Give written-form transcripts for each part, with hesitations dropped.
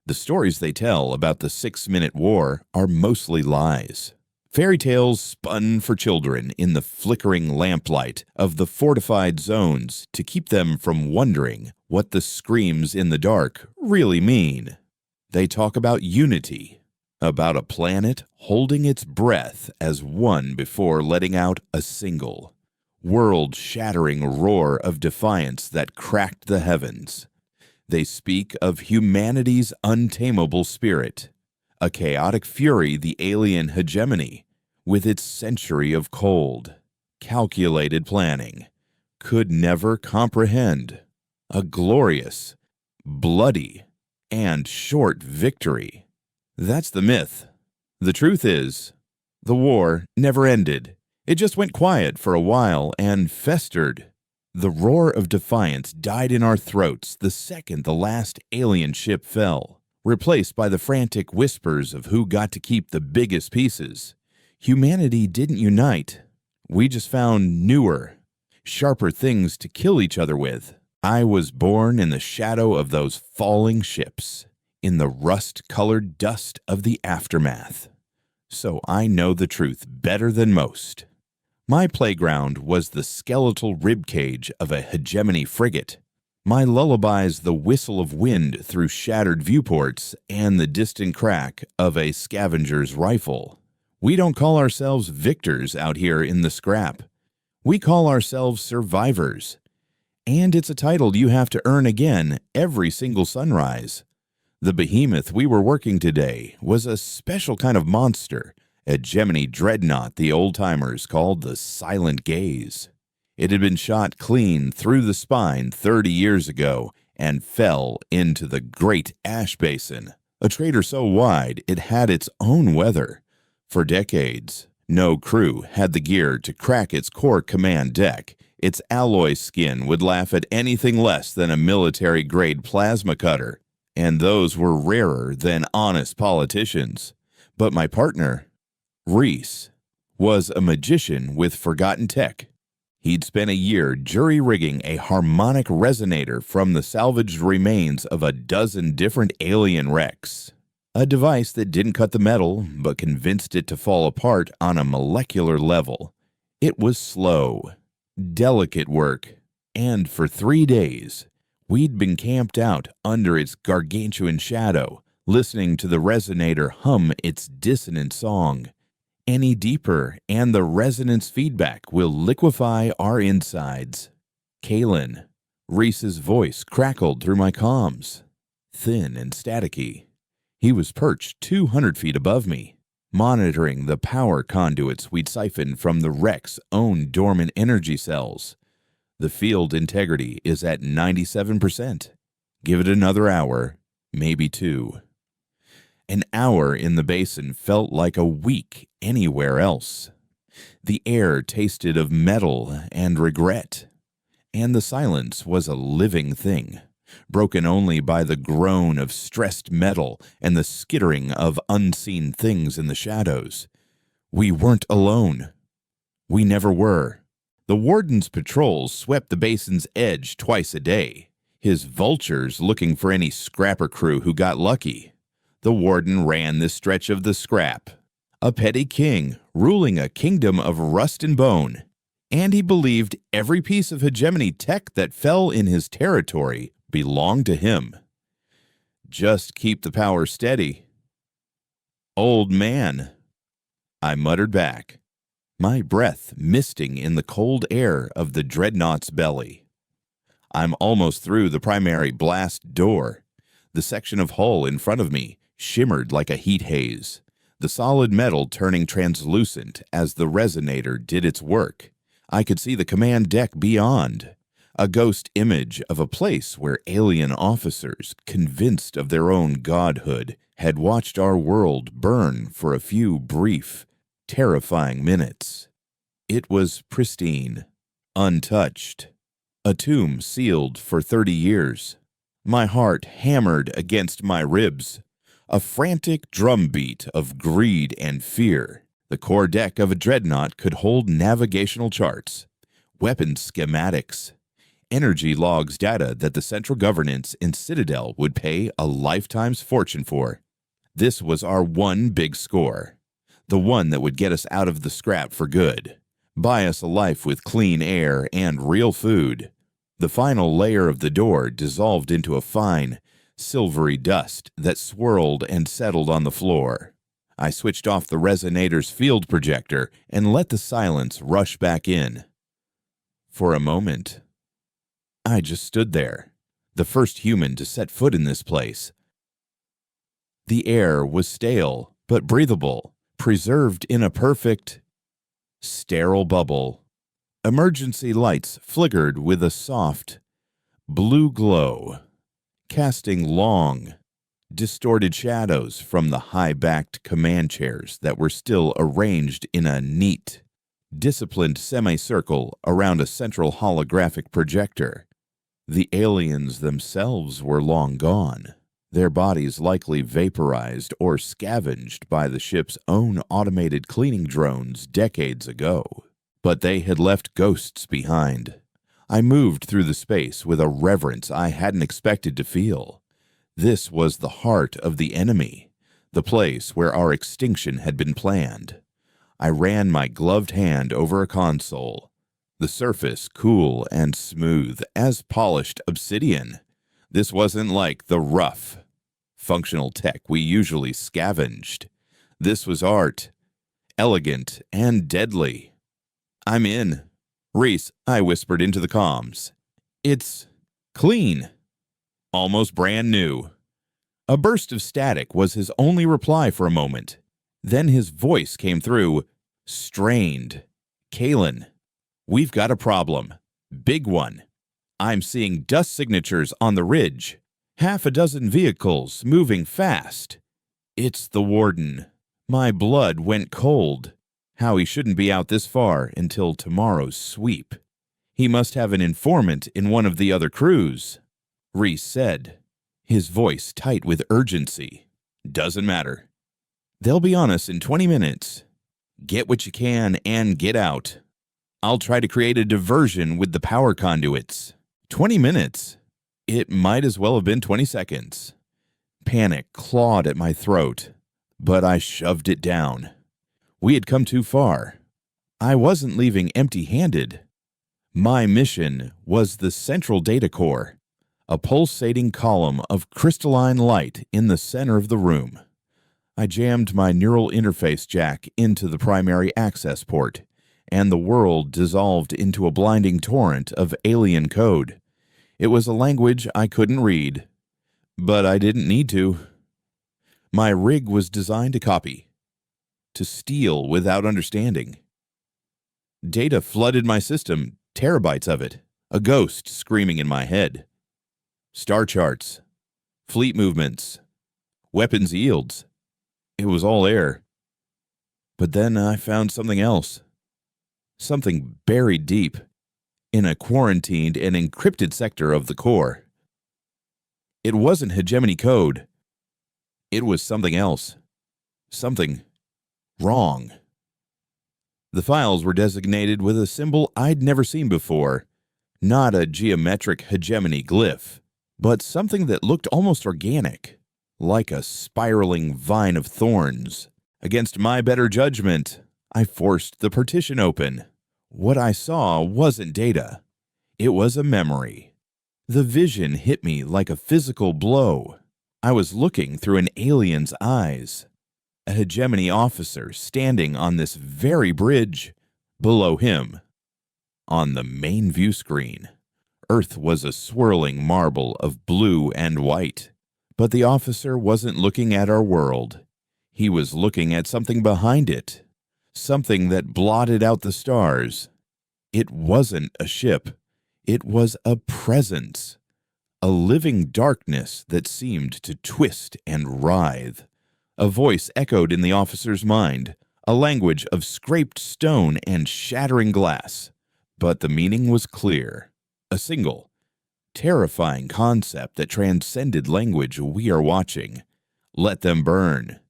The stories they tell about the 6-Minute War are mostly lies. Fairy tales spun for children in the flickering lamplight of the fortified zones to keep them from wondering what the screams in the dark really mean. They talk about unity, about a planet holding its breath as one before letting out a single, world-shattering roar of defiance that cracked the heavens. They speak of humanity's untamable spirit, a chaotic fury the alien hegemony, with its century of cold, calculated planning, could never comprehend. A glorious, bloody, and short victory. That's the myth. The truth is, the war never ended. It just went quiet for a while and festered. The roar of defiance died in our throats the second the last alien ship fell, replaced by the frantic whispers of who got to keep the biggest pieces. Humanity didn't unite. We just found newer, sharper things to kill each other with. I was born in the shadow of those falling ships, in the rust-colored dust of the aftermath. So I know the truth better than most. My playground was the skeletal ribcage of a hegemony frigate. My lullabies the whistle of wind through shattered viewports and the distant crack of a scavenger's rifle. We don't call ourselves victors out here in the scrap. We call ourselves survivors. And it's a title you have to earn again every single sunrise. The behemoth we were working today was a special kind of monster, a Gemini dreadnought the old-timers called the Silent Gaze. It had been shot clean through the spine 30 years ago and fell into the Great Ash Basin, a crater so wide it had its own weather. For decades, no crew had the gear to crack its core command deck. Its alloy skin would laugh at anything less than a military-grade plasma cutter, and those were rarer than honest politicians. But my partner, Reese, was a magician with forgotten tech. He'd spent a year jury-rigging a harmonic resonator from the salvaged remains of a dozen different alien wrecks. A device that didn't cut the metal, but convinced it to fall apart on a molecular level. It was slow, delicate work, and for 3 days, we'd been camped out under its gargantuan shadow, listening to the resonator hum its dissonant song. Any deeper, and the resonance feedback will liquefy our insides. Kalen, Reese's voice crackled through my comms, thin and staticky. He was perched 200 feet above me, monitoring the power conduits we'd siphoned from the wreck's own dormant energy cells. The field integrity is at 97%. Give it another hour, maybe 2. An hour in the basin felt like a week anywhere else. The air tasted of metal and regret, and the silence was a living thing, broken only by the groan of stressed metal and the skittering of unseen things in the shadows. We weren't alone. We never were. The warden's patrols swept the basin's edge twice a day, his vultures looking for any scrapper crew who got lucky. The warden ran this stretch of the scrap, a petty king ruling a kingdom of rust and bone, and he believed every piece of hegemony tech that fell in his territory belonged to him. Just keep the power steady. Old man, I muttered back, my breath misting in the cold air of the dreadnought's belly. I'm almost through the primary blast door. The section of hull in front of me shimmered like a heat haze, the solid metal turning translucent as the resonator did its work. I could see the command deck beyond, a ghost image of a place where alien officers, convinced of their own godhood, had watched our world burn for a few brief, terrifying minutes. It was pristine, untouched, a tomb sealed for 30 years. My heart hammered against my ribs, a frantic drumbeat of greed and fear. The core deck of a dreadnought could hold navigational charts, weapons schematics, energy logs data that the central governance in Citadel would pay a lifetime's fortune for. This was our one big score, the one that would get us out of the scrap for good, buy us a life with clean air and real food. The final layer of the door dissolved into a fine, silvery dust that swirled and settled on the floor. I switched off the resonator's field projector and let the silence rush back in. For a moment, I just stood there, the first human to set foot in this place. The air was stale but breathable, preserved in a perfect, sterile bubble. Emergency lights flickered with a soft, blue glow, casting long, distorted shadows from the high-backed command chairs that were still arranged in a neat, disciplined semicircle around a central holographic projector. The aliens themselves were long gone, their bodies likely vaporized or scavenged by the ship's own automated cleaning drones decades ago. But they had left ghosts behind. I moved through the space with a reverence I hadn't expected to feel. This was the heart of the enemy, the place where our extinction had been planned. I ran my gloved hand over a console, the surface cool and smooth as polished obsidian. This wasn't like the rough, functional tech we usually scavenged. This was art, elegant and deadly. "I'm in." "Reese," I whispered into the comms. "It's clean. Almost brand new." A burst of static was his only reply for a moment. Then his voice came through, strained. "Kalen, we've got a problem. Big one. I'm seeing dust signatures on the ridge. Half a dozen vehicles moving fast. It's the warden." My blood went cold. How he shouldn't be out this far until tomorrow's sweep. He must have an informant in one of the other crews, Reese said, his voice tight with urgency. "Doesn't matter. They'll be on us in 20 minutes. Get what you can and get out. I'll try to create a diversion with the power conduits." 20 minutes? It might as well have been 20 seconds. Panic clawed at my throat, but I shoved it down. We had come too far. I wasn't leaving empty-handed. My mission was the central data core, a pulsating column of crystalline light in the center of the room. I jammed my neural interface jack into the primary access port, and the world dissolved into a blinding torrent of alien code. It was a language I couldn't read, but I didn't need to. My rig was designed to copy, to steal without understanding. Data flooded my system, terabytes of it, a ghost screaming in my head. Star charts, fleet movements, weapons yields. It was all air. But then I found something else. Something buried deep, in a quarantined and encrypted sector of the core. It wasn't hegemony code. It was something else. Something wrong. The files were designated with a symbol I'd never seen before. Not a geometric hegemony glyph, but something that looked almost organic, like a spiraling vine of thorns. Against my better judgment, I forced the partition open. What I saw wasn't data. It was a memory. The vision hit me like a physical blow. I was looking through an alien's eyes. A hegemony officer standing on this very bridge. Below him, on the main view screen, Earth was a swirling marble of blue and white. But the officer wasn't looking at our world. He was looking at something behind it, something that blotted out the stars. It wasn't a ship. It was a presence, a living darkness that seemed to twist and writhe. A voice echoed in the officer's mind, a language of scraped stone and shattering glass. But the meaning was clear. A single, terrifying concept that transcended language we are watching. Let them burn.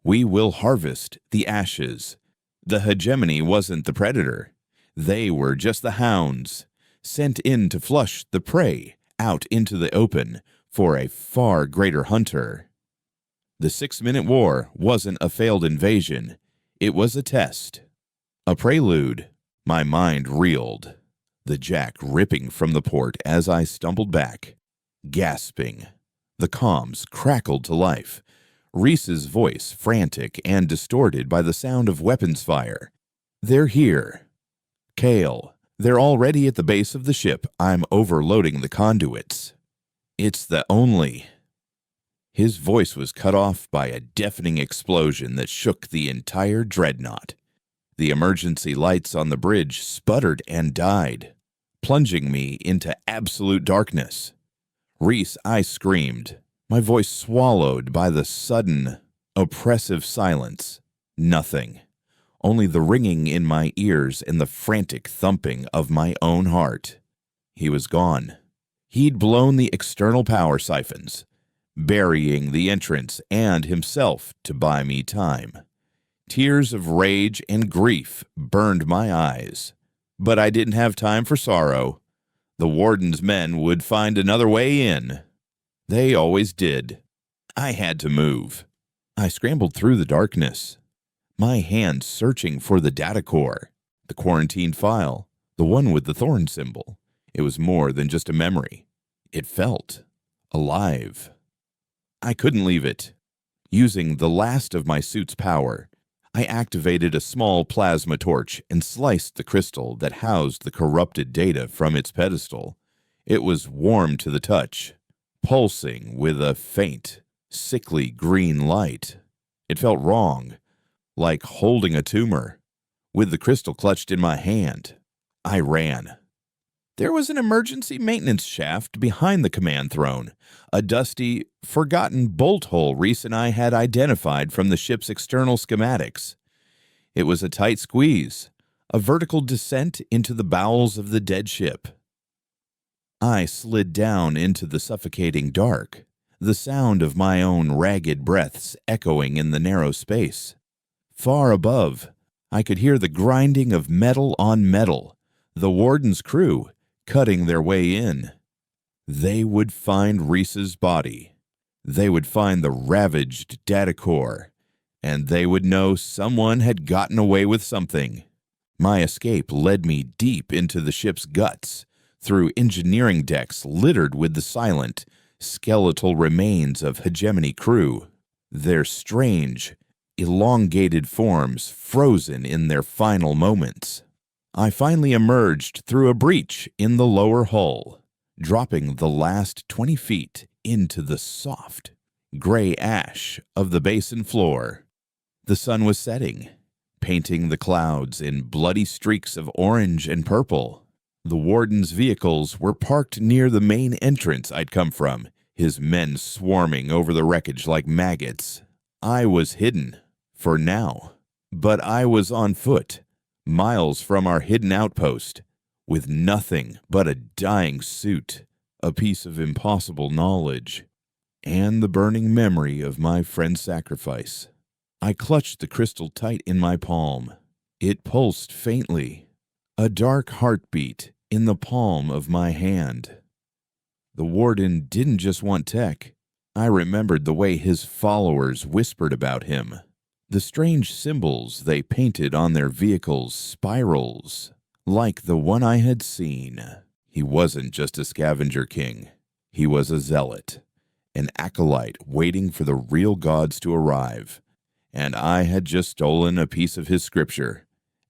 We will harvest the ashes. The hegemony wasn't the predator. They were just the hounds, sent in to flush the prey out into the open for a far greater hunter. The 6-minute war wasn't a failed invasion. It was a test. A prelude. My mind reeled, the jack ripping from the port as I stumbled back, gasping. The comms crackled to life, Reese's voice frantic and distorted by the sound of weapons fire. "They're here. Kale, they're already at the base of the ship. I'm overloading the conduits. It's the only..." His voice was cut off by a deafening explosion that shook the entire dreadnought. The emergency lights on the bridge sputtered and died, plunging me into absolute darkness. "Reese," I screamed, my voice swallowed by the sudden, oppressive silence. Nothing. Only the ringing in my ears and the frantic thumping of my own heart. He was gone. He'd blown the external power siphons, burying the entrance and himself to buy me time. Tears of rage and grief burned my eyes, but I didn't have time for sorrow. The warden's men would find another way in. They always did. I had to move. I scrambled through the darkness, my hands searching for the data core, the quarantined file, the one with the thorn symbol. It was more than just a memory. It felt alive. I couldn't leave it. Using the last of my suit's power, I activated a small plasma torch and sliced the crystal that housed the corrupted data from its pedestal. It was warm to the touch, pulsing with a faint, sickly green light. It felt wrong, like holding a tumor. With the crystal clutched in my hand, I ran. There was an emergency maintenance shaft behind the command throne, a dusty, forgotten bolt hole Reese and I had identified from the ship's external schematics. It was a tight squeeze, a vertical descent into the bowels of the dead ship. I slid down into the suffocating dark, the sound of my own ragged breaths echoing in the narrow space. Far above, I could hear the grinding of metal on metal, the warden's crew cutting their way in. They would find Reese's body. They would find the ravaged data core, and they would know someone had gotten away with something. My escape led me deep into the ship's guts, through engineering decks littered with the silent, skeletal remains of hegemony crew, their strange, elongated forms frozen in their final moments. I finally emerged through a breach in the lower hull, dropping the last 20 feet into the soft, gray ash of the basin floor. The sun was setting, painting the clouds in bloody streaks of orange and purple. The warden's vehicles were parked near the main entrance I'd come from, his men swarming over the wreckage like maggots. I was hidden, for now, but I was on foot, miles from our hidden outpost, with nothing but a dying suit, a piece of impossible knowledge, and the burning memory of my friend's sacrifice. I clutched the crystal tight in my palm. It pulsed faintly, a dark heartbeat in the palm of my hand. The warden didn't just want tech. I remembered the way his followers whispered about him, the strange symbols they painted on their vehicles' spirals, like the one I had seen. He wasn't just a scavenger king. He was a zealot, an acolyte waiting for the real gods to arrive. And I had just stolen a piece of his scripture.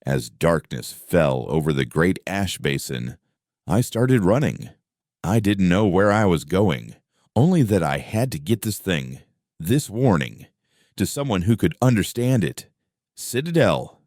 As darkness fell over the great ash basin, I started running. I didn't know where I was going, only that I had to get this thing, this warning, to someone who could understand it. Citadel,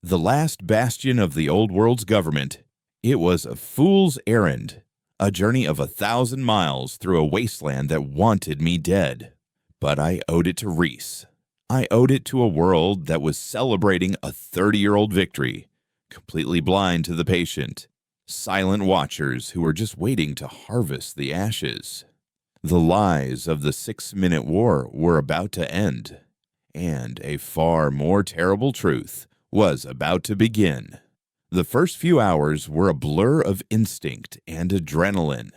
the last bastion of the old world's government. It was a fool's errand, a journey of 1,000 miles through a wasteland that wanted me dead. But I owed it to Reese. I owed it to a world that was celebrating a 30-year-old victory, completely blind to the patient, silent watchers who were just waiting to harvest the ashes. The lies of the 6-minute war were about to end, and a far more terrible truth was about to begin. The first few hours were a blur of instinct and adrenaline.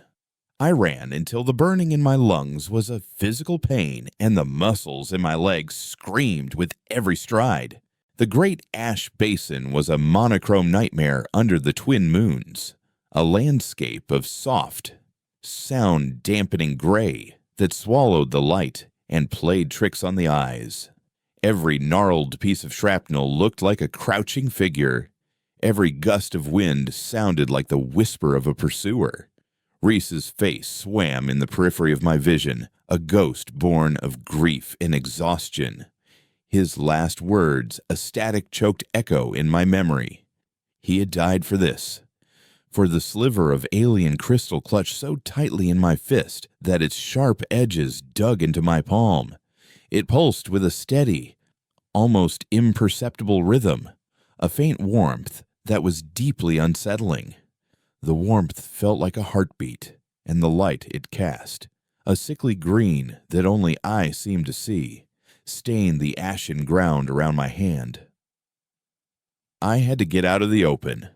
I ran until the burning in my lungs was a physical pain and the muscles in my legs screamed with every stride. The great ash basin was a monochrome nightmare under the twin moons, a landscape of soft, sound-dampening gray that swallowed the light and played tricks on the eyes. Every gnarled piece of shrapnel looked like a crouching figure. Every gust of wind sounded like the whisper of a pursuer. Reese's face swam in the periphery of my vision, a ghost born of grief and exhaustion. His last words, a static choked echo in my memory. He had died for this, for the sliver of alien crystal clutched so tightly in my fist that its sharp edges dug into my palm. It pulsed with a steady, almost imperceptible rhythm, a faint warmth that was deeply unsettling. The warmth felt like a heartbeat, and the light it cast, a sickly green that only I seemed to see, stained the ashen ground around my hand. I had to get out of the open.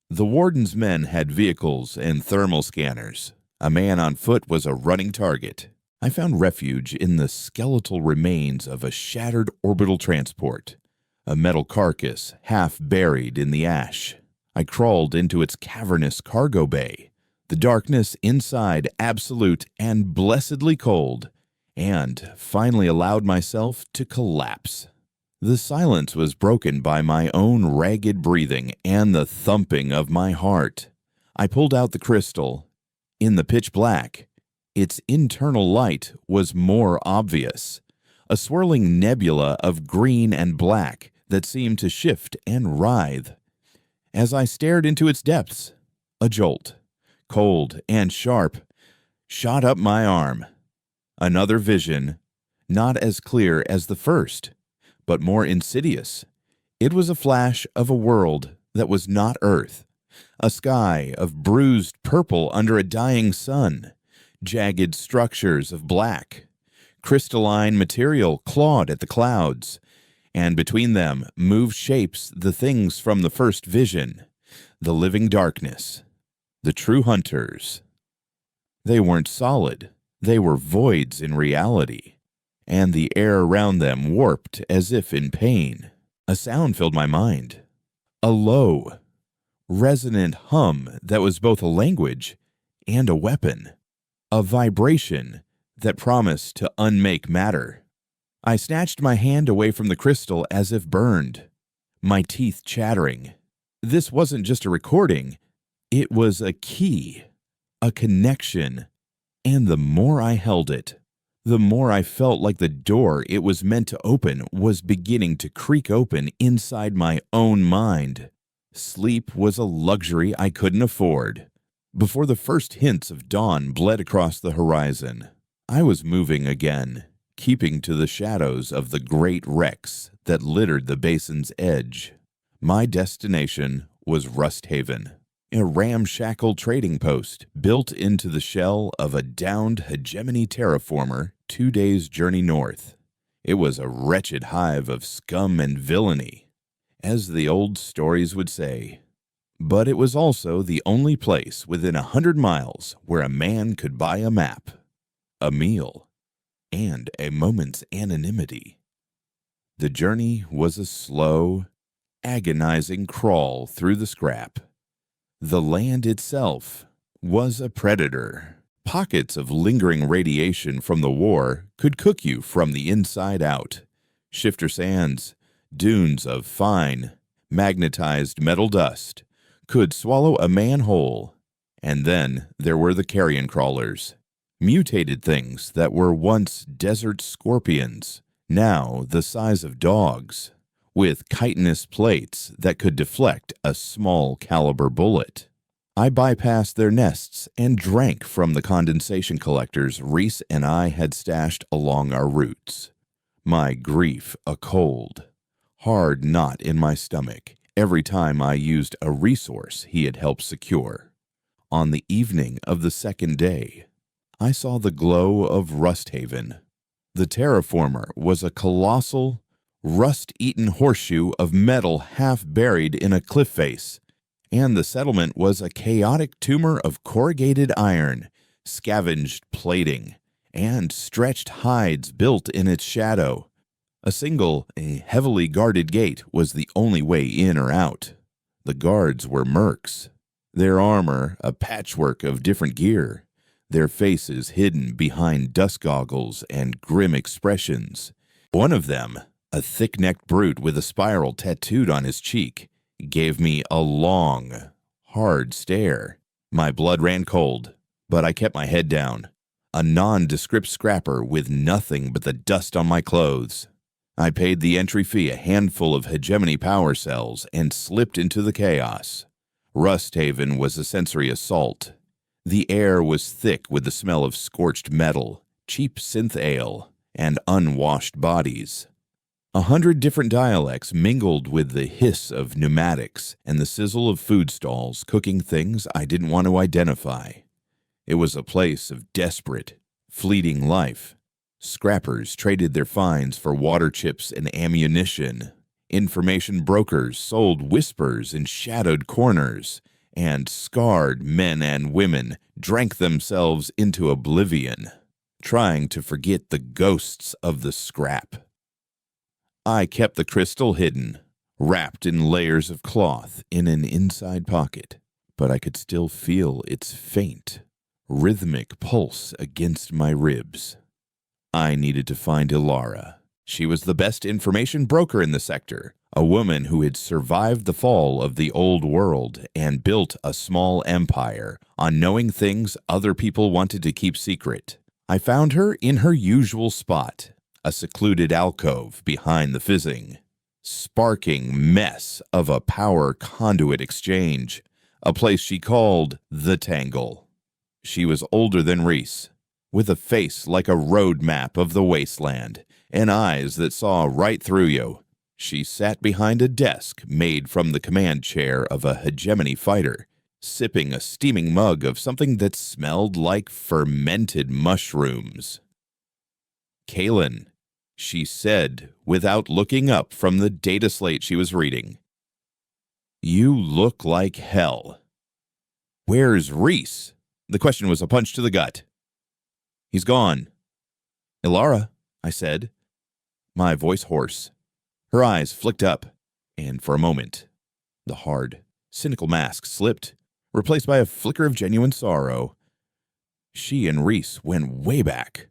The warden's men had vehicles and thermal scanners. A man on foot was a running target. I found refuge in the skeletal remains of a shattered orbital transport, a metal carcass half buried in the ash. I crawled into its cavernous cargo bay, the darkness inside absolute and blessedly cold, and finally allowed myself to collapse. The silence was broken by my own ragged breathing and the thumping of my heart. I pulled out the crystal. In the pitch black, its internal light was more obvious, a swirling nebula of green and black that seemed to shift and writhe. As I stared into its depths, a jolt, cold and sharp, shot up my arm. Another vision, not as clear as the first, but more insidious. It was a flash of a world that was not Earth, a sky of bruised purple under a dying sun, jagged structures of black, crystalline material clawed at the clouds, and between them moved shapes the things from the first vision, the living darkness, the true hunters. They weren't solid, they were voids in reality, and the air around them warped as if in pain. A sound filled my mind, a low, resonant hum that was both a language and a weapon, a vibration that promised to unmake matter. I snatched my hand away from the crystal as if burned, my teeth chattering. This wasn't just a recording, it was a key, a connection, and the more I held it, the more I felt like the door it was meant to open was beginning to creak open inside my own mind. Sleep was a luxury I couldn't afford. Before the first hints of dawn bled across the horizon, I was moving again, keeping to the shadows of the great wrecks that littered the basin's edge. My destination was Rust Haven, a ramshackle trading post built into the shell of a downed hegemony terraformer 2 days' journey north. It was a wretched hive of scum and villainy, as the old stories would say. But it was also the only place within 100 miles where a man could buy a map, a meal, and a moment's anonymity. The journey was a slow, agonizing crawl through the scrap. The land itself was a predator. Pockets of lingering radiation from the war could cook you from the inside out. Shifter sands, dunes of fine, magnetized metal dust, could swallow a man whole. And then there were the carrion crawlers, mutated things that were once desert scorpions, now the size of dogs, with chitinous plates that could deflect a small caliber bullet. I bypassed their nests and drank from the condensation collectors Reese and I had stashed along our routes. My grief a cold, hard knot in my stomach every time I used a resource he had helped secure. On the evening of the second day, I saw the glow of Rust Haven. The terraformer was a colossal, rust-eaten horseshoe of metal half buried in a cliff face, and the settlement was a chaotic tumor of corrugated iron, scavenged plating, and stretched hides built in its shadow. A heavily guarded gate was the only way in or out. The guards were mercs, their armor a patchwork of different gear, their faces hidden behind dust goggles and grim expressions. One of them, a thick-necked brute with a spiral tattooed on his cheek, gave me a long, hard stare. My blood ran cold, but I kept my head down. A nondescript scrapper with nothing but the dust on my clothes. I paid the entry fee, a handful of hegemony power cells, and slipped into the chaos. Rusthaven was a sensory assault. The air was thick with the smell of scorched metal, cheap synth ale, and unwashed bodies. 100 different dialects mingled with the hiss of pneumatics and the sizzle of food stalls cooking things I didn't want to identify. It was a place of desperate, fleeting life. Scrappers traded their finds for water chips and ammunition. Information brokers sold whispers in shadowed corners, and scarred men and women drank themselves into oblivion, trying to forget the ghosts of the scrap. I kept the crystal hidden, wrapped in layers of cloth in an inside pocket, but I could still feel its faint, rhythmic pulse against my ribs. I needed to find Ilara. She was the best information broker in the sector, a woman who had survived the fall of the old world and built a small empire on knowing things other people wanted to keep secret. I found her in her usual spot, a secluded alcove behind the fizzing, sparking mess of a power conduit exchange, a place she called the Tangle. She was older than Reese, with a face like a road map of the wasteland, and eyes that saw right through you. She sat behind a desk made from the command chair of a hegemony fighter, sipping a steaming mug of something that smelled like fermented mushrooms. "Kalen," she said without looking up from the data slate she was reading. "You look like hell." "Where's Reese?" The question was a punch to the gut. "He's gone." "Ilara," I said, my voice hoarse. Her eyes flicked up, and for a moment, the hard, cynical mask slipped, replaced by a flicker of genuine sorrow. She and Reese went way back.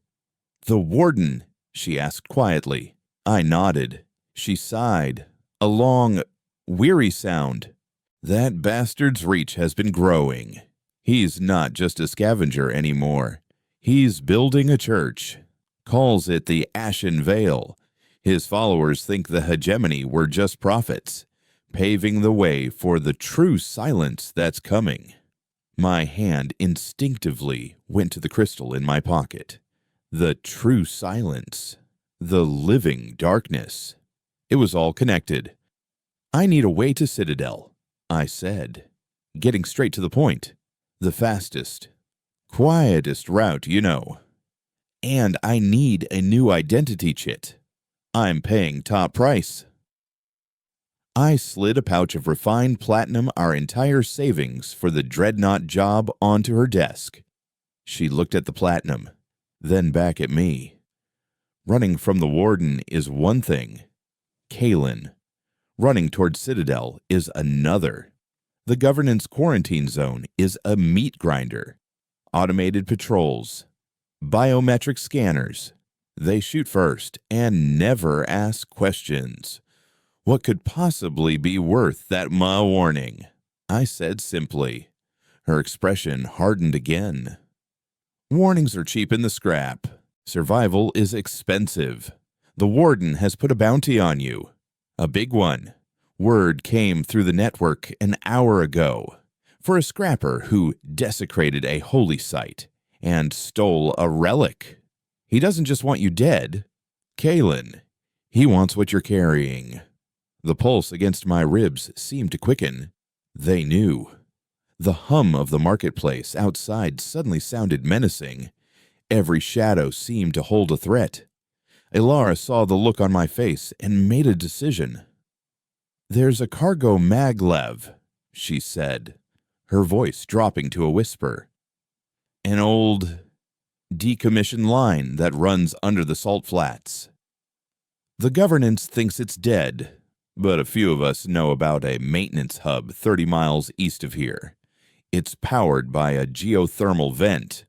"The warden?" she asked quietly. I nodded. She sighed, a long, weary sound. "That bastard's reach has been growing. He's not just a scavenger anymore. He's building a church. Calls it the Ashen Veil. His followers think the hegemony were just prophets, paving the way for the true silence that's coming." My hand instinctively went to the crystal in my pocket. The true silence. The living darkness. It was all connected. "I need a way to Citadel," I said, getting straight to the point. "The fastest, quietest route, you know. And I need a new identity chit. I'm paying top price." I slid a pouch of refined platinum, our entire savings for the dreadnought job, onto her desk. She looked at the platinum, then back at me. Running from the warden is one thing. Kalen. Running toward Citadel is another. The governance quarantine zone is a meat grinder. Automated patrols. Biometric scanners. They shoot first and never ask questions. What could possibly be worth that warning? I said simply. Her expression hardened again. "Warnings are cheap in the scrap. Survival is expensive. The warden has put a bounty on you. A big one. Word came through the network an hour ago. For a scrapper who desecrated a holy site and stole a relic. He doesn't just want you dead, Kalen. He wants what you're carrying." The pulse against my ribs seemed to quicken. They knew. The hum of the marketplace outside suddenly sounded menacing. Every shadow seemed to hold a threat. Ilara saw the look on my face and made a decision. "There's a cargo maglev," she said, her voice dropping to a whisper. An old, decommissioned line that runs under the salt flats. The governance thinks it's dead, but a few of us know about a maintenance hub 30 miles east of here. It's powered by a geothermal vent.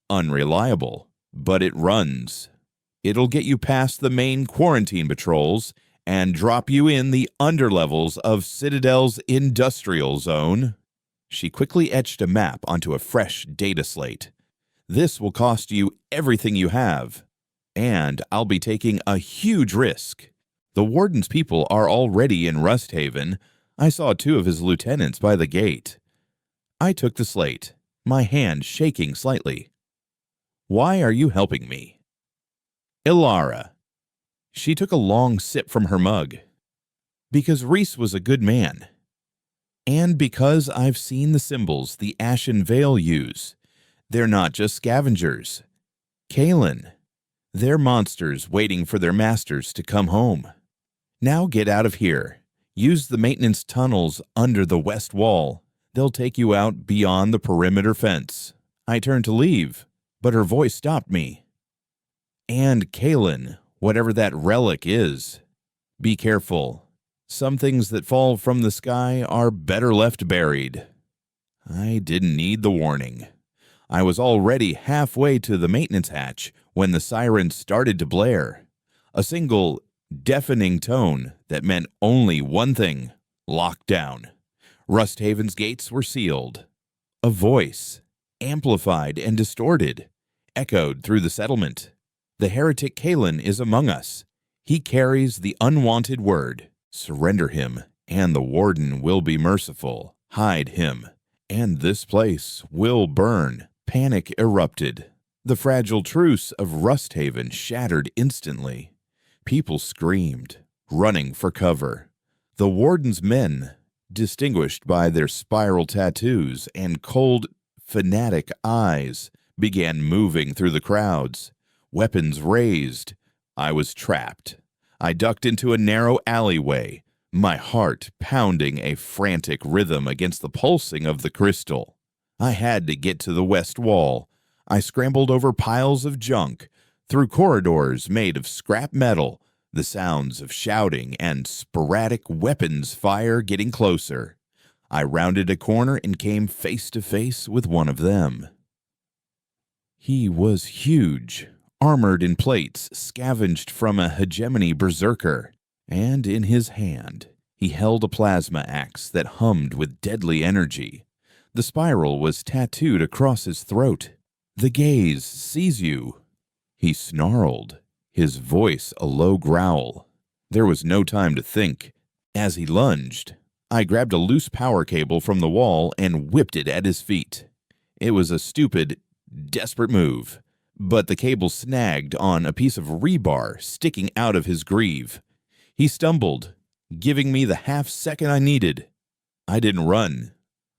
Unreliable, but it runs. It'll get you past the main quarantine patrols and drop you in the underlevels of Citadel's industrial zone. She quickly etched a map onto a fresh data slate. This will cost you everything you have, and I'll be taking a huge risk. The warden's people are already in Rusthaven. I saw 2 of his lieutenants by the gate. I took the slate, my hand shaking slightly. Why are you helping me? Ilara. She took a long sip from her mug. Because Reese was a good man. And because I've seen the symbols the Ashen Veil use. They're not just scavengers. Kalen. They're monsters waiting for their masters to come home. Now get out of here. Use the maintenance tunnels under the west wall. They'll take you out beyond the perimeter fence. I turned to leave, but her voice stopped me. And Kalen, whatever that relic is. Be careful. Some things that fall from the sky are better left buried. I didn't need the warning. I was already halfway to the maintenance hatch when the siren started to blare. A single, deafening tone that meant only one thing: lockdown. Rusthaven's gates were sealed. A voice, amplified and distorted, echoed through the settlement. The heretic Kalen is among us. He carries the unwanted word. Surrender him, and the warden will be merciful. Hide him, and this place will burn. Panic erupted. The fragile truce of Rusthaven shattered instantly. People screamed, running for cover. The warden's men, distinguished by their spiral tattoos and cold, fanatic eyes, began moving through the crowds. Weapons raised. I was trapped. I ducked into a narrow alleyway, my heart pounding a frantic rhythm against the pulsing of the crystal. I had to get to the west wall. I scrambled over piles of junk, through corridors made of scrap metal, the sounds of shouting and sporadic weapons fire getting closer. I rounded a corner and came face to face with one of them. He was huge, armored in plates scavenged from a hegemony berserker, and in his hand he held a plasma axe that hummed with deadly energy. The spiral was tattooed across his throat. The gaze sees you. He snarled, his voice a low growl. There was no time to think. As he lunged, I grabbed a loose power cable from the wall and whipped it at his feet. It was a stupid, desperate move, but the cable snagged on a piece of rebar sticking out of his greave. He stumbled, giving me the half second I needed. I didn't run.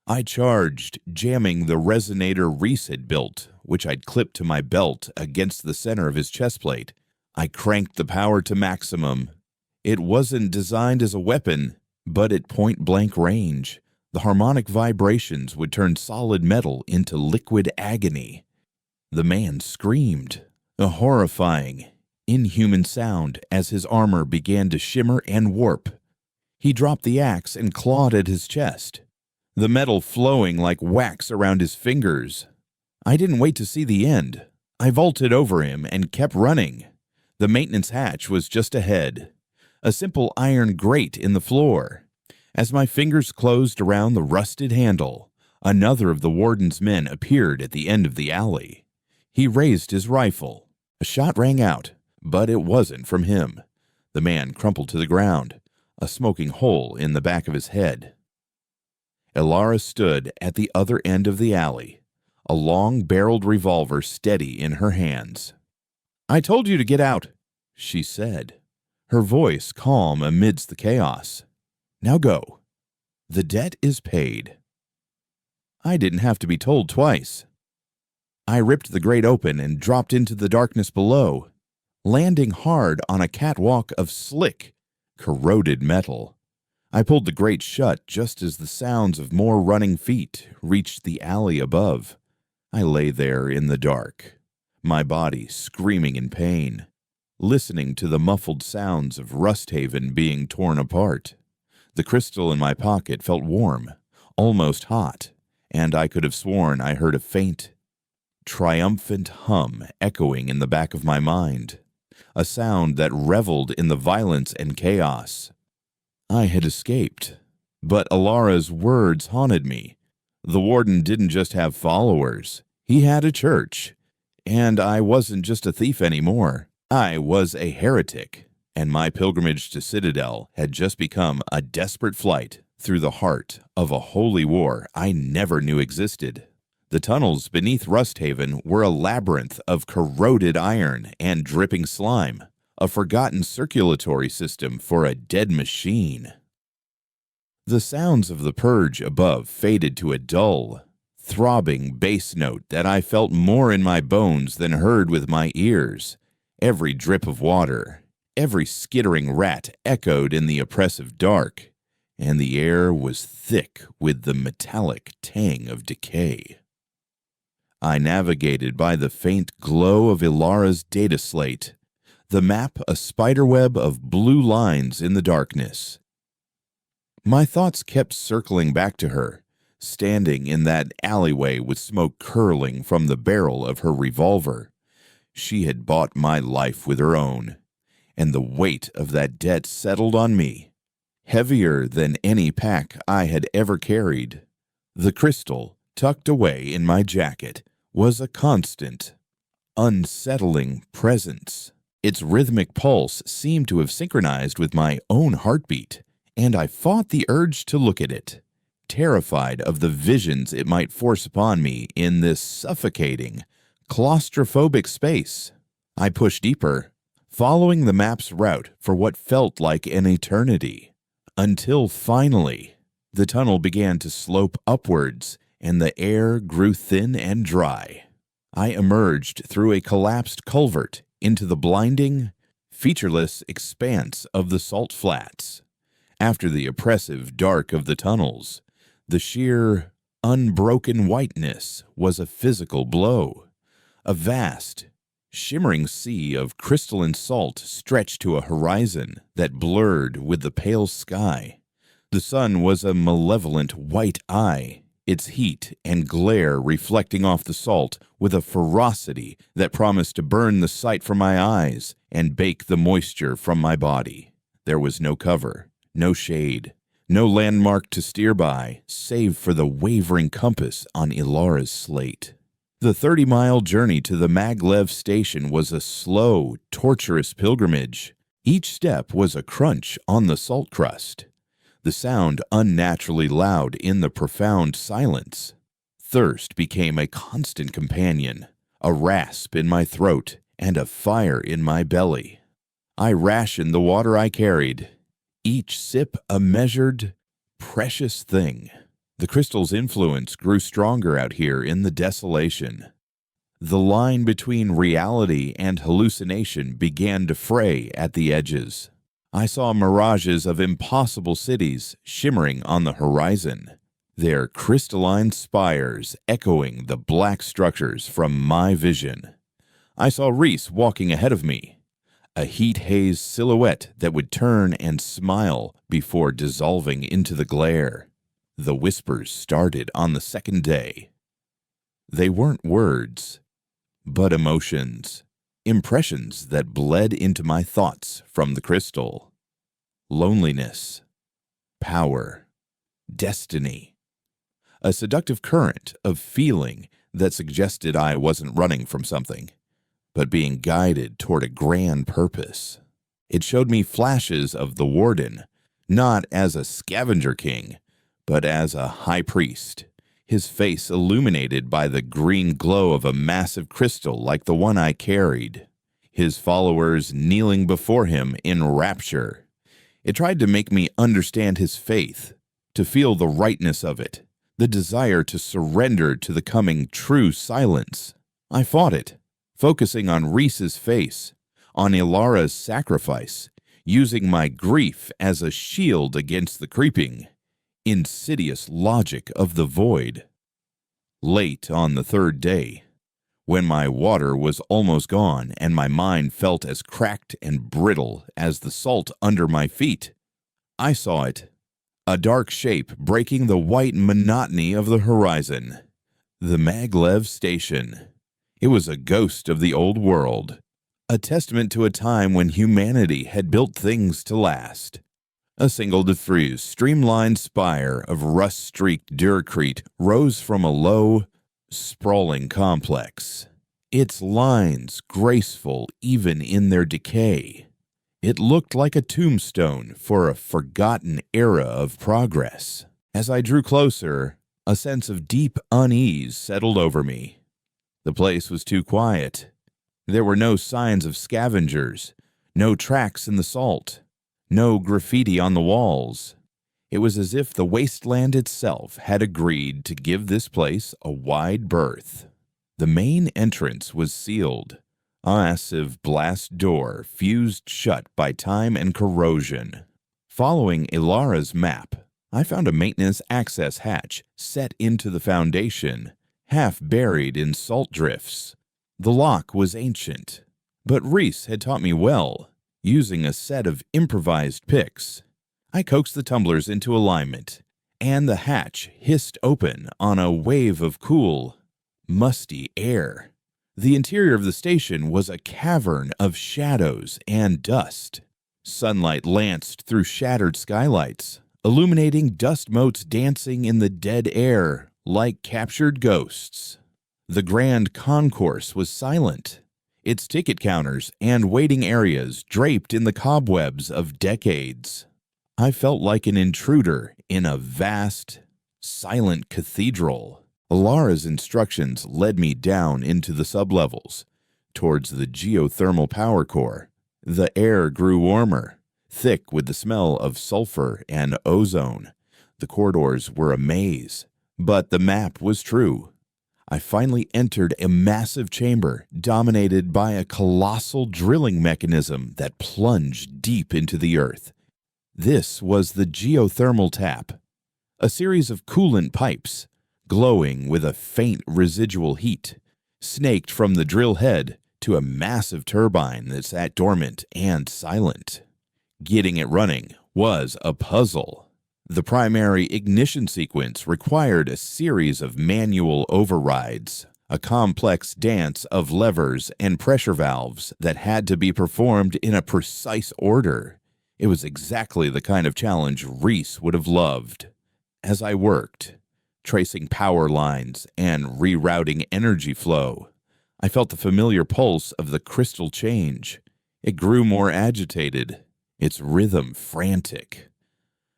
I charged, jamming the resonator Reese had built, which I'd clipped to my belt against the center of his chest plate. I cranked the power to maximum. It wasn't designed as a weapon, but at point-blank range, the harmonic vibrations would turn solid metal into liquid agony. The man screamed, a horrifying, inhuman sound as his armor began to shimmer and warp. He dropped the axe and clawed at his chest, the metal flowing like wax around his fingers. I didn't wait to see the end. I vaulted over him and kept running. The maintenance hatch was just ahead, a simple iron grate in the floor. As my fingers closed around the rusted handle, another of the warden's men appeared at the end of the alley. He raised his rifle. A shot rang out, but it wasn't from him. The man crumpled to the ground, a smoking hole in the back of his head. Ilara stood at the other end of the alley, a long-barreled revolver steady in her hands. "I told you to get out," she said, her voice calm amidst the chaos. "Now go. The debt is paid." I didn't have to be told twice. I ripped the grate open and dropped into the darkness below, landing hard on a catwalk of slick, corroded metal. I pulled the grate shut just as the sounds of more running feet reached the alley above. I lay there in the dark, my body screaming in pain, listening to the muffled sounds of Rusthaven being torn apart. The crystal in my pocket felt warm, almost hot, and I could have sworn I heard a faint, triumphant hum echoing in the back of my mind, a sound that reveled in the violence and chaos. I had escaped, but Alara's words haunted me. The warden didn't just have followers, he had a church, and I wasn't just a thief anymore. I was a heretic, and my pilgrimage to Citadel had just become a desperate flight through the heart of a holy war I never knew existed. The tunnels beneath Rusthaven were a labyrinth of corroded iron and dripping slime, a forgotten circulatory system for a dead machine. The sounds of the purge above faded to a dull, throbbing bass note that I felt more in my bones than heard with my ears. Every drip of water, every skittering rat echoed in the oppressive dark, and the air was thick with the metallic tang of decay. I navigated by the faint glow of Ilara's data slate, the map a spiderweb of blue lines in the darkness. My thoughts kept circling back to her, standing in that alleyway with smoke curling from the barrel of her revolver. She had bought my life with her own, and the weight of that debt settled on me, heavier than any pack I had ever carried. The crystal, tucked away in my jacket, was a constant, unsettling presence. Its rhythmic pulse seemed to have synchronized with my own heartbeat, and I fought the urge to look at it, terrified of the visions it might force upon me in this suffocating, claustrophobic space. I pushed deeper, following the map's route for what felt like an eternity, until finally the tunnel began to slope upwards and the air grew thin and dry. I emerged through a collapsed culvert into the blinding, featureless expanse of the salt flats. After the oppressive dark of the tunnels, the sheer, unbroken whiteness was a physical blow. A vast, shimmering sea of crystalline salt stretched to a horizon that blurred with the pale sky. The sun was a malevolent white eye, its heat and glare reflecting off the salt with a ferocity that promised to burn the sight from my eyes and bake the moisture from my body. There was no cover, no shade, no landmark to steer by, save for the wavering compass on Ilara's slate. The 30-mile journey to the Maglev station was a slow, torturous pilgrimage. Each step was a crunch on the salt crust, the sound unnaturally loud in the profound silence. Thirst became a constant companion, a rasp in my throat and a fire in my belly. I rationed the water I carried, each sip a measured, precious thing. The crystal's influence grew stronger out here in the desolation. The line between reality and hallucination began to fray at the edges. I saw mirages of impossible cities shimmering on the horizon, their crystalline spires echoing the black structures from my vision. I saw Reese walking ahead of me, a heat-haze silhouette that would turn and smile before dissolving into the glare. The whispers started on the second day. They weren't words, but emotions, impressions that bled into my thoughts from the crystal. Loneliness, power, destiny. A seductive current of feeling that suggested I wasn't running from something, but being guided toward a grand purpose. It showed me flashes of the warden, not as a scavenger king, but as a high priest, his face illuminated by the green glow of a massive crystal like the one I carried, his followers kneeling before him in rapture. It tried to make me understand his faith, to feel the rightness of it, the desire to surrender to the coming true silence. I fought it, focusing on Reese's face, on Ilara's sacrifice, using my grief as a shield against the creeping, insidious logic of the void. Late on the third day, when my water was almost gone and my mind felt as cracked and brittle as the salt under my feet, I saw it, a dark shape breaking the white monotony of the horizon. The Maglev Station. It was a ghost of the old world, a testament to a time when humanity had built things to last. A single diffuse, streamlined spire of rust-streaked Duracrete rose from a low, sprawling complex, its lines graceful even in their decay. It looked like a tombstone for a forgotten era of progress. As I drew closer, a sense of deep unease settled over me. The place was too quiet. There were no signs of scavengers, no tracks in the salt, no graffiti on the walls. It was as if the wasteland itself had agreed to give this place a wide berth. The main entrance was sealed, a massive blast door fused shut by time and corrosion. Following Ilara's map, I found a maintenance access hatch set into the foundation, half buried in salt drifts. The lock was ancient, but Reese had taught me well, using a set of improvised picks. I coaxed the tumblers into alignment, and the hatch hissed open on a wave of cool, musty air. The interior of the station was a cavern of shadows and dust. Sunlight lanced through shattered skylights, illuminating dust motes dancing in the dead air like captured ghosts. The grand concourse was silent, its ticket counters and waiting areas draped in the cobwebs of decades. I felt like an intruder in a vast, silent cathedral. Alara's instructions led me down into the sublevels, towards the geothermal power core. The air grew warmer, thick with the smell of sulfur and ozone. The corridors were a maze, but the map was true. I finally entered a massive chamber dominated by a colossal drilling mechanism that plunged deep into the earth. This was the geothermal tap, a series of coolant pipes, glowing with a faint residual heat, snaked from the drill head to a massive turbine that sat dormant and silent. Getting it running was a puzzle. The primary ignition sequence required a series of manual overrides, a complex dance of levers and pressure valves that had to be performed in a precise order. It was exactly the kind of challenge Reese would have loved. As I worked, tracing power lines and rerouting energy flow, I felt the familiar pulse of the crystal change. It grew more agitated, its rhythm frantic.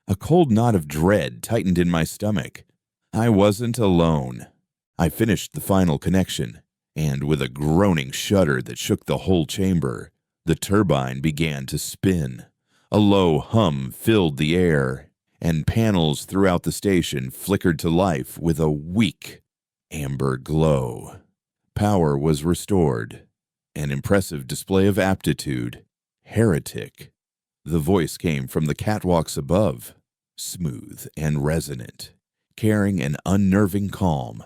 A cold knot of dread tightened in my stomach. I wasn't alone. I finished the final connection, and with a groaning shudder that shook the whole chamber, the turbine began to spin. A low hum filled the air, and panels throughout the station flickered to life with a weak, amber glow. Power was restored. An impressive display of aptitude. Heretic. The voice came from the catwalks above, smooth and resonant, carrying an unnerving calm.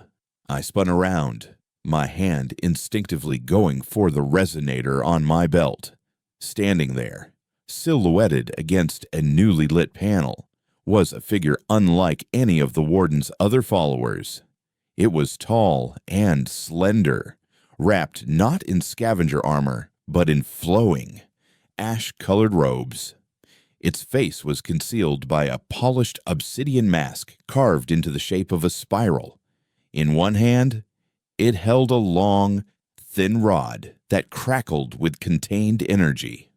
I spun around, my hand instinctively going for the resonator on my belt. Standing there, silhouetted against a newly lit panel, was a figure unlike any of the warden's other followers. It was tall and slender, wrapped not in scavenger armor, but in flowing, ash-colored robes. Its face was concealed by a polished obsidian mask carved into the shape of a spiral. In one hand, it held a long, thin rod that crackled with contained energy.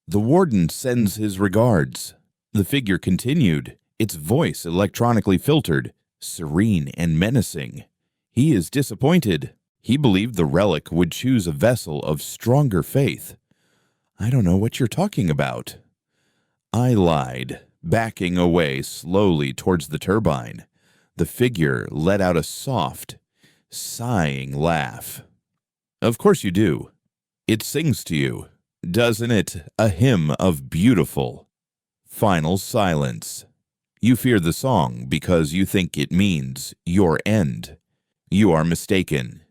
"The warden sends his regards," the figure continued, its voice electronically filtered, serene and menacing. "He is disappointed. He believed the relic would choose a vessel of stronger faith." "I don't know what you're talking about." I lied, backing away slowly towards the turbine. The figure let out a soft, sighing laugh. "Of course you do. It sings to you. Doesn't it a hymn of beautiful, final silence? You fear the song because you think it means your end. You are mistaken.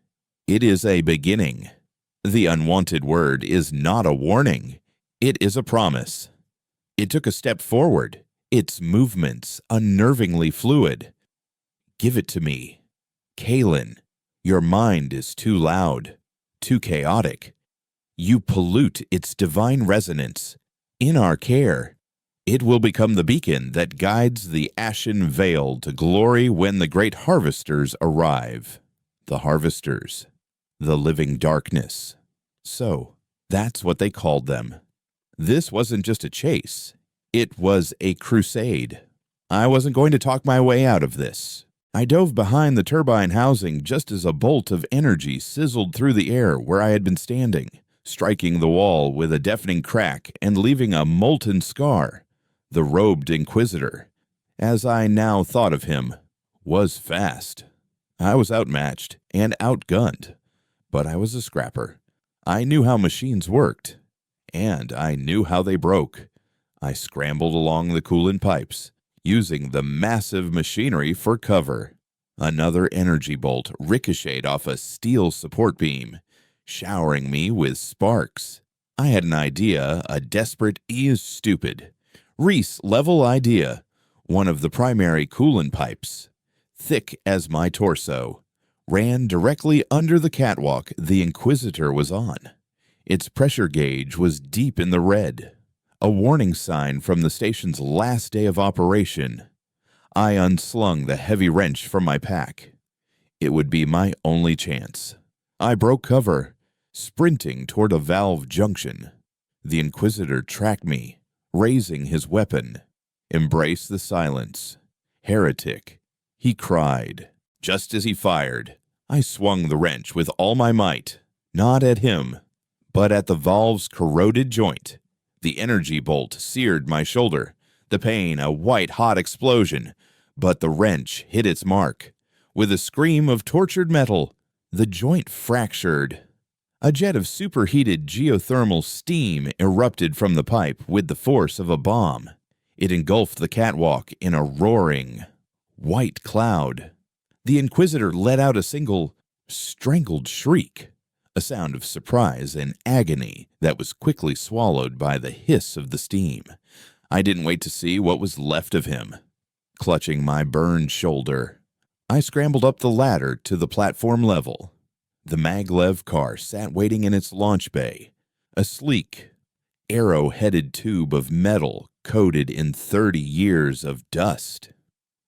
It is a beginning. The unwanted word is not a warning. It is a promise. It took a step forward, its movements unnervingly fluid. Give it to me. Kalen, your mind is too loud, too chaotic. You pollute its divine resonance. In our care, it will become the beacon that guides the ashen veil to glory when the great harvesters arrive. The harvesters, the living darkness. So, that's what they called them. This wasn't just a chase. It was a crusade. I wasn't going to talk my way out of this. I dove behind the turbine housing just as a bolt of energy sizzled through the air where I had been standing, striking the wall with a deafening crack and leaving a molten scar. The robed Inquisitor, as I now thought of him, was fast. I was outmatched and outgunned, but I was a scrapper. I knew how machines worked, and I knew how they broke. I scrambled along the coolant pipes, using the massive machinery for cover. Another energy bolt ricocheted off a steel support beam, showering me with sparks. I had an idea, a desperate is stupid. Reese-level idea. One of the primary coolant pipes, thick as my torso, ran directly under the catwalk the Inquisitor was on. Its pressure gauge was deep in the red, a warning sign from the station's last day of operation. I unslung the heavy wrench from my pack. It would be my only chance. I broke cover, sprinting toward a valve junction. The Inquisitor tracked me, raising his weapon. Embrace the silence. Heretic, he cried. Just as he fired, I swung the wrench with all my might, not at him, but at the valve's corroded joint. The energy bolt seared my shoulder, the pain a white-hot explosion, but the wrench hit its mark. With a scream of tortured metal, the joint fractured. A jet of superheated geothermal steam erupted from the pipe with the force of a bomb. It engulfed the catwalk in a roaring, white cloud. The Inquisitor let out a single, strangled shriek, a sound of surprise and agony that was quickly swallowed by the hiss of the steam. I didn't wait to see what was left of him. Clutching my burned shoulder, I scrambled up the ladder to the platform level. The maglev car sat waiting in its launch bay, a sleek, arrow-headed tube of metal coated in 30 years of dust.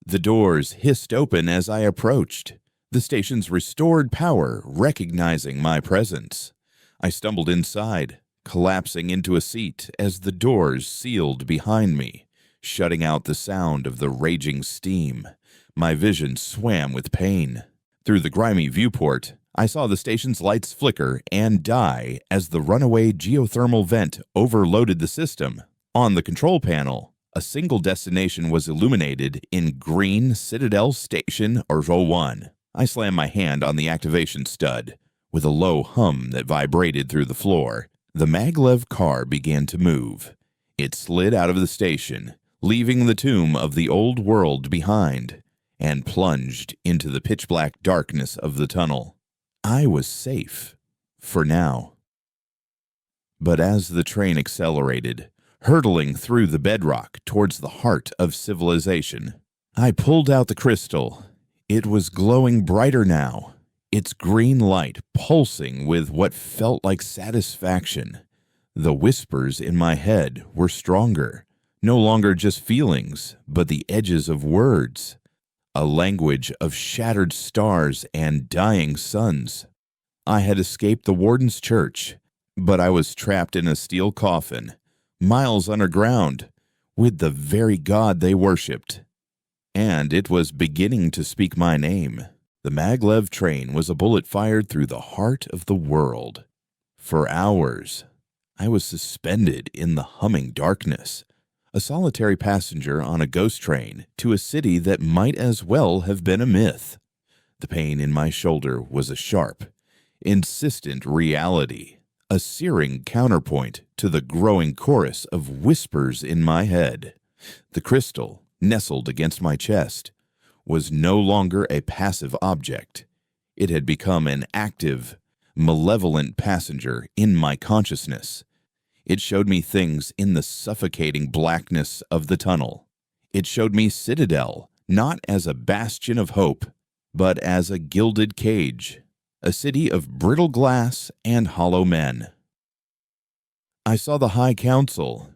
The doors hissed open as I approached, the station's restored power recognizing my presence. I stumbled inside, collapsing into a seat as the doors sealed behind me, shutting out the sound of the raging steam. My vision swam with pain. Through the grimy viewport, I saw the station's lights flicker and die as the runaway geothermal vent overloaded the system. On the control panel, a single destination was illuminated in green Citadel Station Row 1. I slammed my hand on the activation stud. With a low hum that vibrated through the floor, the maglev car began to move. It slid out of the station, leaving the tomb of the old world behind, and plunged into the pitch-black darkness of the tunnel. I was safe, for now. But as the train accelerated, hurtling through the bedrock towards the heart of civilization, I pulled out the crystal. It was glowing brighter now, its green light pulsing with what felt like satisfaction. The whispers in my head were stronger, no longer just feelings, but the edges of words. A language of shattered stars and dying suns. I had escaped the Warden's church, but I was trapped in a steel coffin, miles underground, with the very god they worshipped. And it was beginning to speak my name. The maglev train was a bullet fired through the heart of the world. For hours, I was suspended in the humming darkness, a solitary passenger on a ghost train to a city that might as well have been a myth. The pain in my shoulder was a sharp, insistent reality. a searing counterpoint to the growing chorus of whispers in my head. The crystal, nestled against my chest, was no longer a passive object. It had become an active, malevolent passenger in my consciousness. It showed me things in the suffocating blackness of the tunnel. It showed me Citadel, not as a bastion of hope, but as a gilded cage, a city of brittle glass and hollow men. I saw the High Council,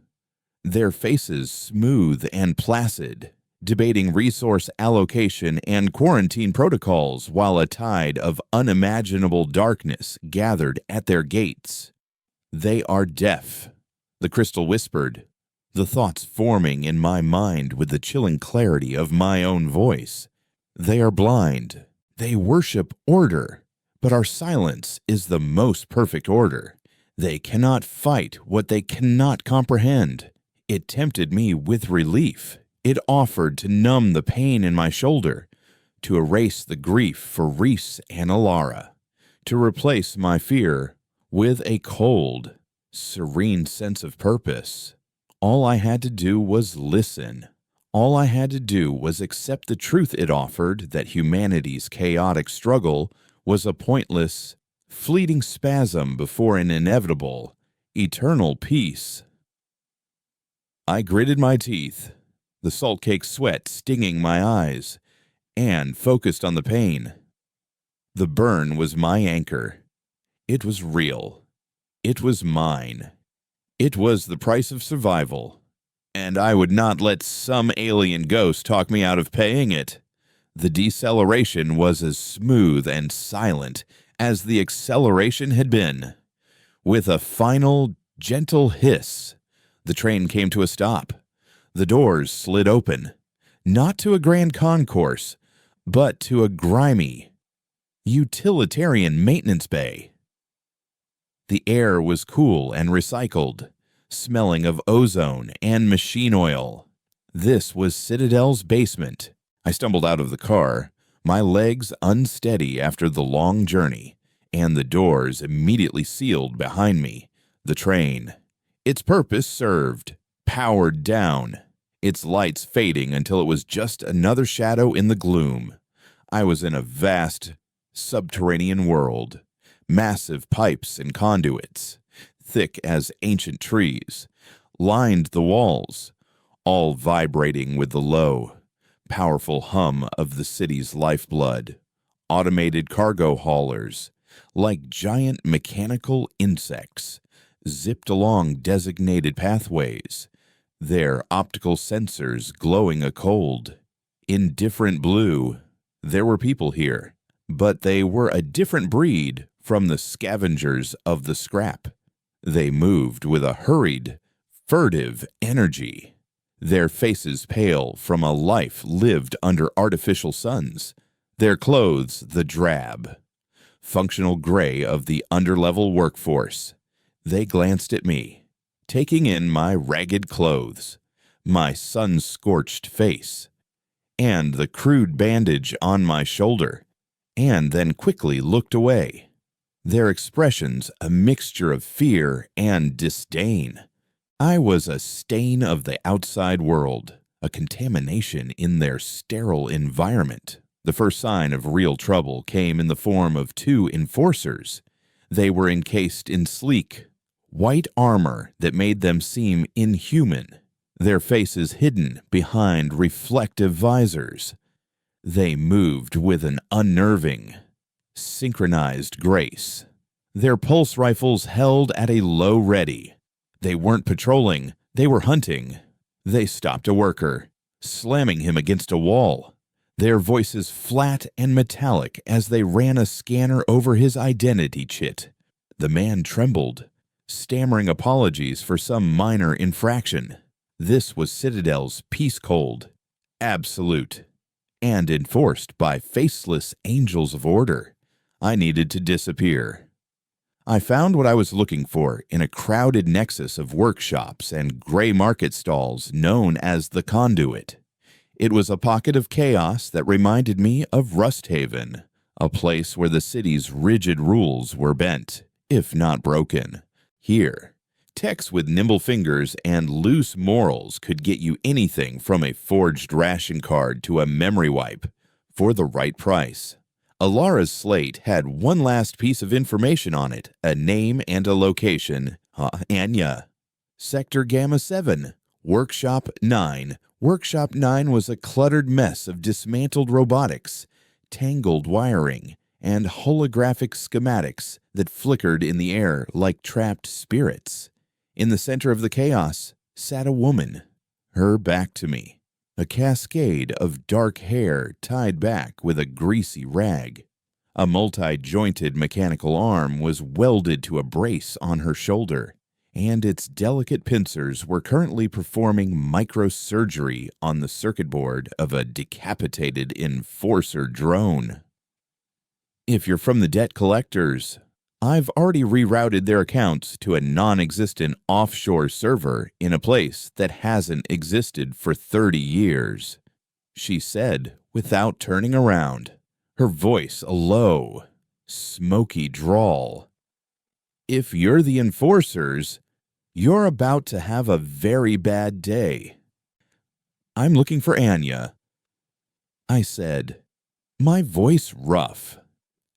their faces smooth and placid, debating resource allocation and quarantine protocols while a tide of unimaginable darkness gathered at their gates. "They are deaf," the crystal whispered, the thoughts forming in my mind with the chilling clarity of my own voice. "They are blind. They worship order, but our silence is the most perfect order. They cannot fight what they cannot comprehend." It tempted me with relief. It offered to numb the pain in my shoulder, to erase the grief for Reese and Alara, to replace my fear with a cold, serene sense of purpose. All I had to do was listen. All I had to do was accept the truth it offered, that humanity's chaotic struggle was a pointless, fleeting spasm before an inevitable, eternal peace. I gritted my teeth, the salt-cake sweat stinging my eyes, and focused on the pain. The burn was my anchor. It was real. It was mine. It was the price of survival, and I would not let some alien ghost talk me out of paying it. The deceleration was as smooth and silent as the acceleration had been. With a final, gentle hiss, the train came to a stop. The doors slid open, not to a grand concourse, but to a grimy, utilitarian maintenance bay. The air was cool and recycled, smelling of ozone and machine oil. This was Citadel's basement. I stumbled out of the car, my legs unsteady after the long journey, and the doors immediately sealed behind me. The train, its purpose served, powered down, its lights fading until it was just another shadow in the gloom. I was in a vast, subterranean world. Massive pipes and conduits, thick as ancient trees, lined the walls, all vibrating with the low, powerful hum of the city's lifeblood. Automated cargo haulers, like giant mechanical insects, zipped along designated pathways, their optical sensors glowing a cold, indifferent blue. There were people here, but they were a different breed from the scavengers of the scrap. They moved with a hurried, furtive energy, their faces pale from a life lived under artificial suns, their clothes the drab, functional gray of the underlevel workforce. They glanced at me, taking in my ragged clothes, my sun-scorched face, and the crude bandage on my shoulder, and then quickly looked away. Their expressions a mixture of fear and disdain. I was a stain of the outside world, a contamination in their sterile environment. The first sign of real trouble came in the form of two enforcers. They were encased in sleek, white armor that made them seem inhuman, their faces hidden behind reflective visors. They moved with an unnerving, synchronized grace, their pulse rifles held at a low ready. They weren't patrolling, they were hunting. They stopped a worker, slamming him against a wall, their voices flat and metallic as they ran a scanner over his identity chit. The man trembled, stammering apologies for some minor infraction. This was Citadel's peace code, absolute, and enforced by faceless angels of order. I needed to disappear. I found what I was looking for in a crowded nexus of workshops and gray market stalls known as the Conduit. It was a pocket of chaos that reminded me of Rusthaven, a place where the city's rigid rules were bent. if not broken. Here, techs with nimble fingers and loose morals could get you anything from a forged ration card to a memory wipe for the right price. Alara's slate had one last piece of information on it, a name and a location. Anya. Sector Gamma 7. Workshop 9. Workshop 9 was a cluttered mess of dismantled robotics, tangled wiring, and holographic schematics that flickered in the air like trapped spirits. In the center of the chaos sat a woman, her back to me, a cascade of dark hair tied back with a greasy rag. A multi-jointed mechanical arm was welded to a brace on her shoulder, and its delicate pincers were currently performing microsurgery on the circuit board of a decapitated enforcer drone. If you're from the debt collectors, I've already rerouted their accounts to a non-existent offshore server in a place that hasn't existed for 30 years, she said without turning around, her voice a low, smoky drawl. If you're the enforcers, you're about to have a very bad day. I'm looking for Anya, I said, my voice rough.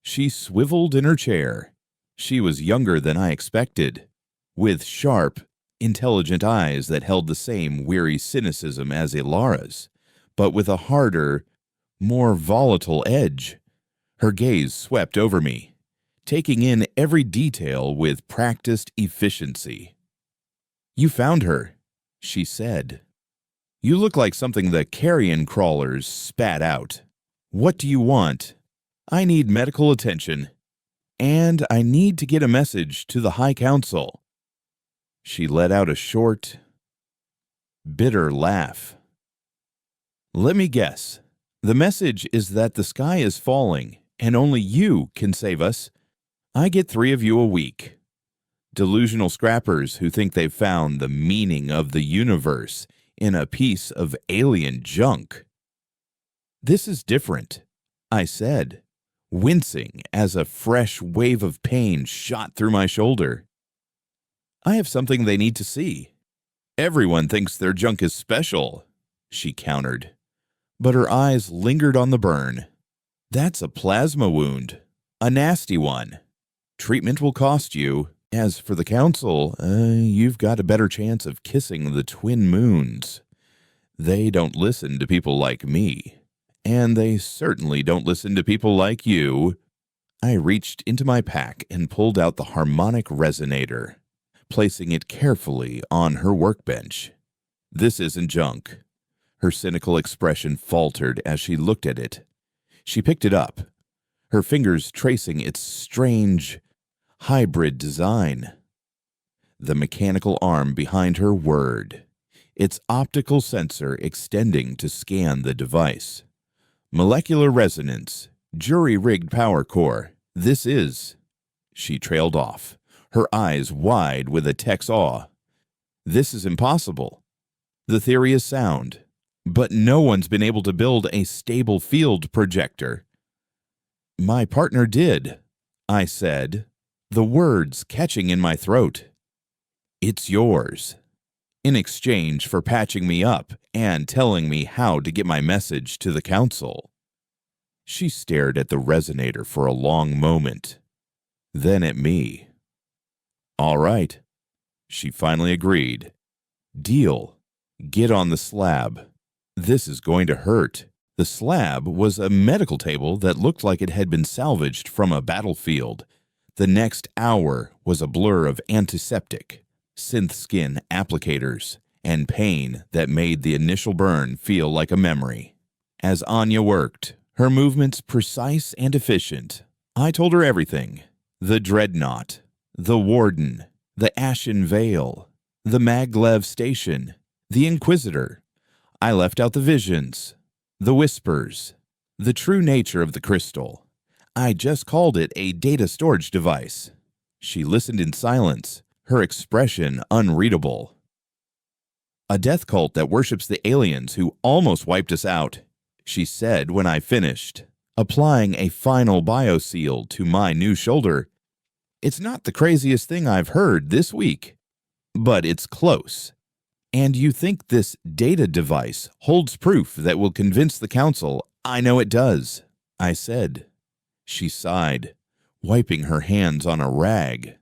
She swiveled in her chair. She was younger than I expected, with sharp, intelligent eyes that held the same weary cynicism as Ilara's, but with a harder, more volatile edge. Her gaze swept over me, taking in every detail with practiced efficiency. You found her, she said. You look like something the carrion crawlers spat out. What do you want? I need medical attention, and I need to get a message to the High Council. She let out a short, bitter laugh. Let me guess. The message is that the sky is falling, and only you can save us. I get 3 of you a week. Delusional scrappers who think they've found the meaning of the universe in a piece of alien junk. This is different, I said, wincing as a fresh wave of pain shot through my shoulder. I have something they need to see. Everyone thinks their junk is special, she countered, but her eyes lingered on the burn. That's a plasma wound, a nasty one. Treatment will cost you. As for the council, you've got a better chance of kissing the twin moons. They don't listen to people like me. And they certainly don't listen to people like you. I reached into my pack and pulled out the harmonic resonator, placing it carefully on her workbench. This isn't junk. Her cynical expression faltered as she looked at it. She picked it up, her fingers tracing its strange, hybrid design. The mechanical arm behind her whirred, its optical sensor extending to scan the device. Molecular resonance, jury-rigged power core. This is... She trailed off, her eyes wide with a tech's awe. This is impossible. The theory is sound, but no one's been able to build a stable field projector. My partner did, I said, the words catching in my throat. It's yours. In exchange for patching me up and telling me how to get my message to the council. She stared at the resonator for a long moment, then at me. All right, she finally agreed. Deal. Get on the slab. This is going to hurt. The slab was a medical table that looked like it had been salvaged from a battlefield. The next hour was a blur of antiseptic, synth skin applicators, and pain that made the initial burn feel like a memory. As Anya worked, her movements precise and efficient, I told her everything. The Dreadnought, the Warden, the Ashen Veil, the Maglev Station, the Inquisitor. I left out the visions, the whispers, the true nature of the crystal. I just called it a data storage device. She listened in silence, her expression unreadable. A death cult that worships the aliens who almost wiped us out, she said when I finished, applying a final bioseal to my new shoulder. It's not the craziest thing I've heard this week, but it's close. And you think this data device holds proof that will convince the council? I know it does, I said. She sighed, wiping her hands on a rag.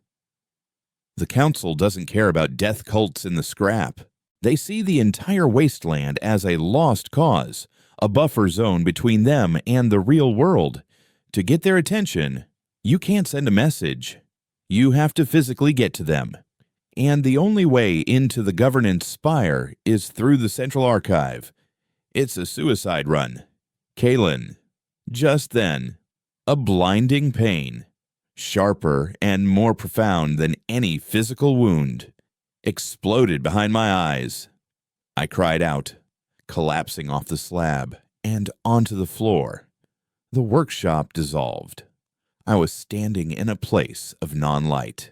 The council doesn't care about death cults in the scrap. They see the entire wasteland as a lost cause, a buffer zone between them and the real world. To get their attention, you can't send a message. You have to physically get to them. And the only way into the governance spire is through the Central Archive. It's a suicide run. Kalen. Just then, a blinding pain, sharper and more profound than any physical wound, exploded behind my eyes. I cried out, collapsing off the slab and onto the floor. The workshop dissolved. I was standing in a place of non-light,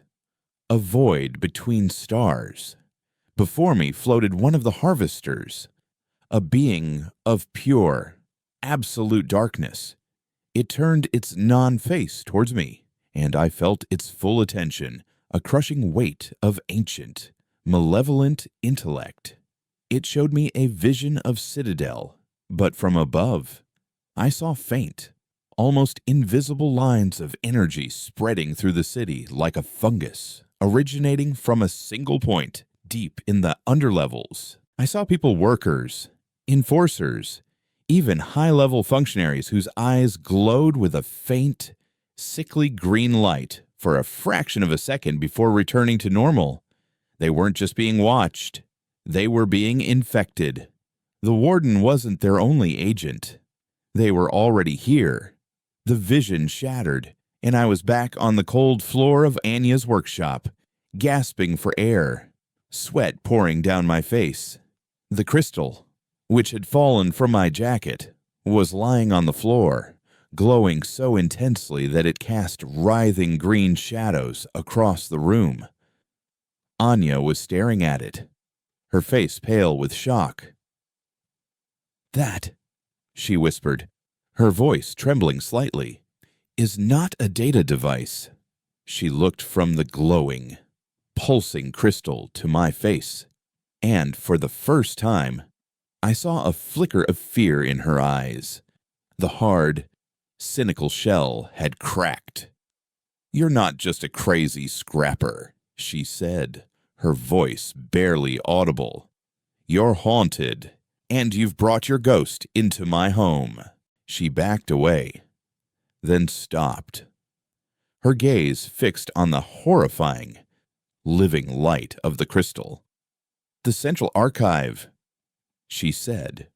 a void between stars. Before me floated one of the harvesters, a being of pure, absolute darkness. It turned its non-face towards me, and I felt its full attention, a crushing weight of ancient, malevolent intellect. It showed me a vision of Citadel, but from above, I saw faint, almost invisible lines of energy spreading through the city like a fungus, originating from a single point deep in the underlevels. I saw people, workers, enforcers, even high-level functionaries whose eyes glowed with a faint, sickly green light for a fraction of a second before returning to normal. They weren't just being watched. They were being infected. The warden wasn't their only agent. They were already here. The vision shattered, and I was back on the cold floor of Anya's workshop, gasping for air, sweat pouring down my face. The crystal, which had fallen from my jacket, was lying on the floor, glowing so intensely that it cast writhing green shadows across the room. Anya was staring at it, her face pale with shock. "That," she whispered, her voice trembling slightly, "is not a data device." She looked from the glowing, pulsing crystal to my face, and for the first time, I saw a flicker of fear in her eyes. The hard, cynical shell had cracked. "You're not just a crazy scrapper," she said, her voice barely audible. "You're haunted, and you've brought your ghost into my home." She backed away, then stopped, her gaze fixed on the horrifying, living light of the crystal. "The Central Archive," she said,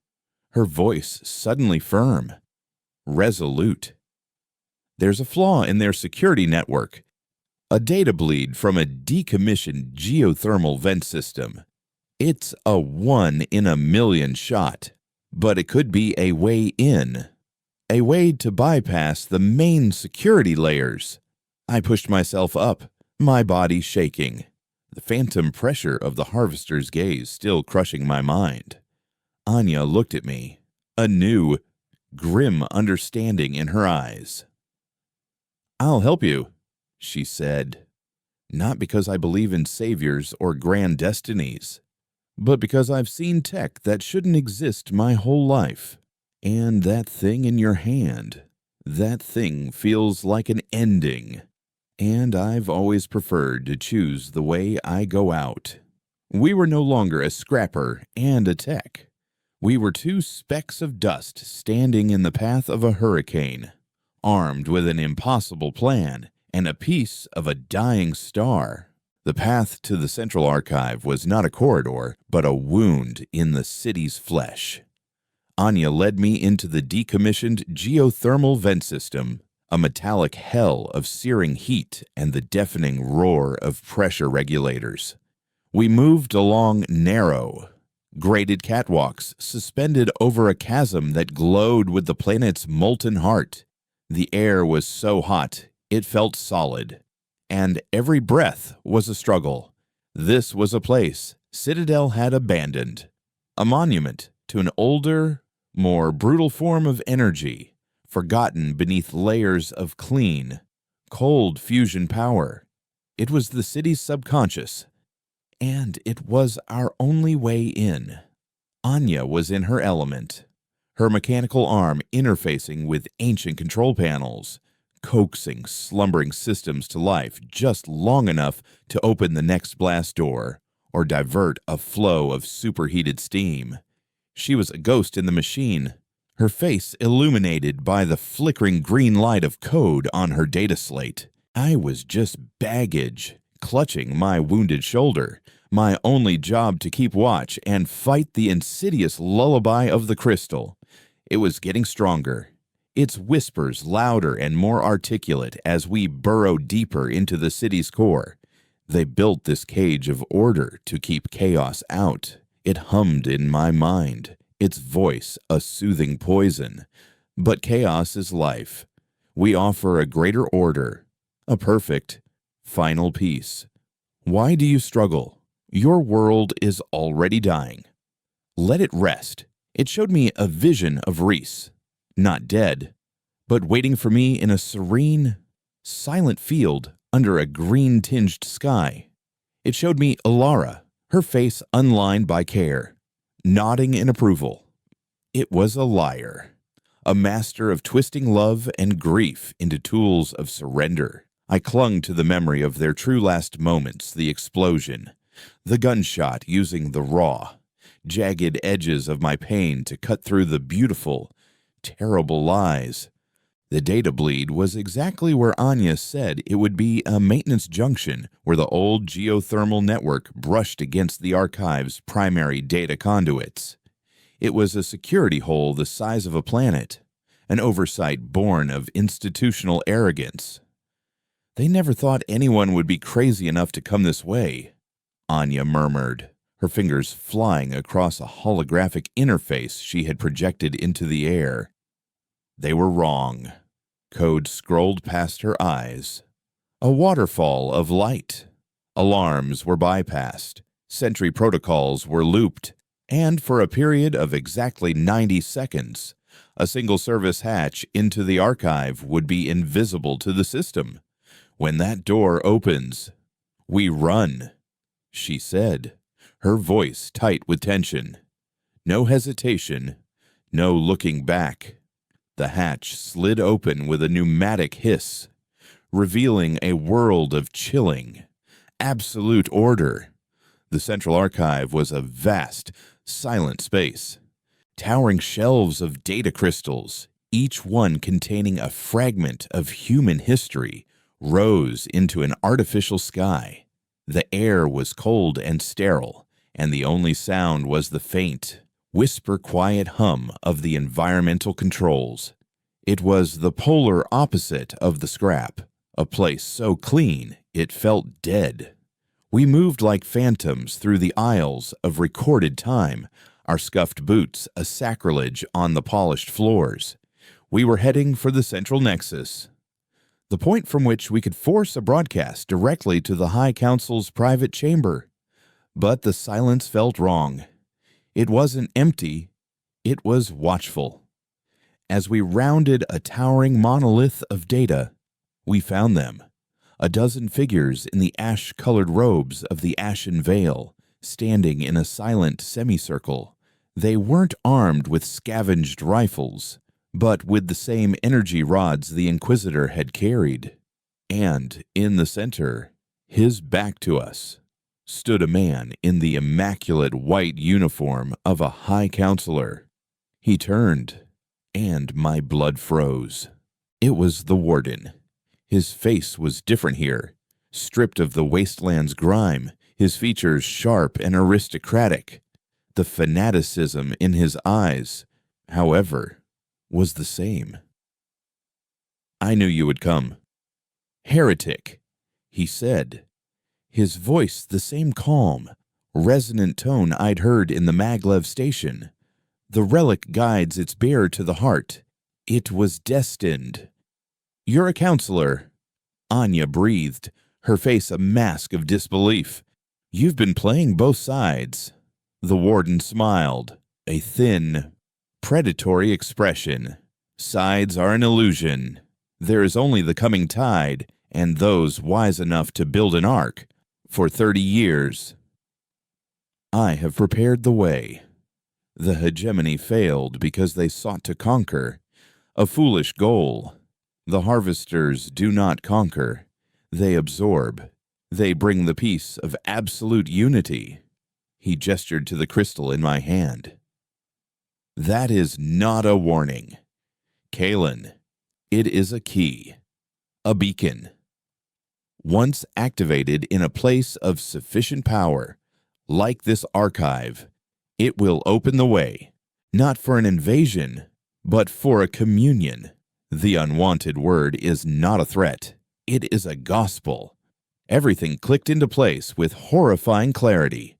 her voice suddenly firm, resolute. "There's a flaw in their security network, a data bleed from a decommissioned geothermal vent system. It's a 1 in a million shot, but it could be a way in, a way to bypass the main security layers." I pushed myself up, my body shaking, the phantom pressure of the harvester's gaze still crushing my mind. Anya looked at me, a new, grim understanding in her eyes. "I'll help you," she said, "not because I believe in saviors or grand destinies, but because I've seen tech that shouldn't exist my whole life. And that thing in your hand, that thing feels like an ending. And I've always preferred to choose the way I go out." We were no longer a scrapper and a tech. We were two specks of dust standing in the path of a hurricane, armed with an impossible plan and a piece of a dying star. The path to the Central Archive was not a corridor, but a wound in the city's flesh. Anya led me into the decommissioned geothermal vent system, a metallic hell of searing heat and the deafening roar of pressure regulators. We moved along narrow, graded catwalks suspended over a chasm that glowed with the planet's molten heart. The air was so hot, it felt solid, and every breath was a struggle. This was a place Citadel had abandoned, a monument to an older, more brutal form of energy, forgotten beneath layers of clean, cold fusion power. It was the city's subconscious, and it was our only way in. Anya was in her element, her mechanical arm interfacing with ancient control panels, coaxing slumbering systems to life just long enough to open the next blast door or divert a flow of superheated steam. She was a ghost in the machine, her face illuminated by the flickering green light of code on her data slate. I was just baggage, clutching my wounded shoulder, my only job to keep watch and fight the insidious lullaby of the crystal. It was getting stronger, its whispers louder and more articulate as we burrowed deeper into the city's core. They built this cage of order to keep chaos out. It hummed in my mind, its voice a soothing poison. But chaos is life. We offer a greater order, a perfect, final peace. Why do you struggle? Your world is already dying. Let it rest. It showed me a vision of Reese, not dead, but waiting for me in a serene, silent field under a green-tinged sky. It showed me Alara, her face unlined by care, nodding in approval. It was a liar, a master of twisting love and grief into tools of surrender. I clung to the memory of their true last moments, the explosion, the gunshot using the raw, jagged edges of my pain to cut through the beautiful, terrible lies. The data bleed was exactly where Anya said it would be, a maintenance junction where the old geothermal network brushed against the archive's primary data conduits. It was a security hole the size of a planet, an oversight born of institutional arrogance. They never thought anyone would be crazy enough to come this way, Anya murmured, her fingers flying across a holographic interface she had projected into the air. They were wrong. Code scrolled past her eyes. A waterfall of light. Alarms were bypassed. Sentry protocols were looped. And for a period of exactly 90 seconds, a single service hatch into the archive would be invisible to the system. When that door opens, we run, she said, her voice tight with tension. No hesitation, no looking back. The hatch slid open with a pneumatic hiss, revealing a world of chilling, absolute order. The central archive was a vast, silent space. Towering shelves of data crystals, each one containing a fragment of human history, rose into an artificial sky. The air was cold and sterile, and the only sound was the faint, whisper-quiet hum of the environmental controls. It was the polar opposite of the scrap, a place so clean it felt dead. We moved like phantoms through the aisles of recorded time, our scuffed boots a sacrilege on the polished floors. We were heading for the central nexus, the point from which we could force a broadcast directly to the High Council's private chamber. But the silence felt wrong. It wasn't empty, it was watchful. As we rounded a towering monolith of data, we found them, a dozen figures in the ash-colored robes of the Ashen Veil, standing in a silent semicircle. They weren't armed with scavenged rifles, but with the same energy rods the Inquisitor had carried. And in the center, his back to us, stood a man in the immaculate white uniform of a High Counselor. He turned, and my blood froze. It was the Warden. His face was different here, stripped of the wasteland's grime, his features sharp and aristocratic. The fanaticism in his eyes, however, was the same. I knew you would come. Heretic, he said. His voice the same calm, resonant tone I'd heard in the maglev station. The relic guides its bearer to the heart. It was destined. You're a counselor. Anya breathed, her face a mask of disbelief. You've been playing both sides. The Warden smiled, a thin, predatory expression. Sides are an illusion. There is only the coming tide, and those wise enough to build an ark. For 30 years, I have prepared the way. The hegemony failed because they sought to conquer. A foolish goal. The harvesters do not conquer. They absorb. They bring the peace of absolute unity. He gestured to the crystal in my hand. That is not a warning. Kalen, it is a key. A beacon. Once activated in a place of sufficient power, like this archive, it will open the way, not for an invasion, but for a communion. The unwanted word is not a threat. It is a gospel. Everything clicked into place with horrifying clarity.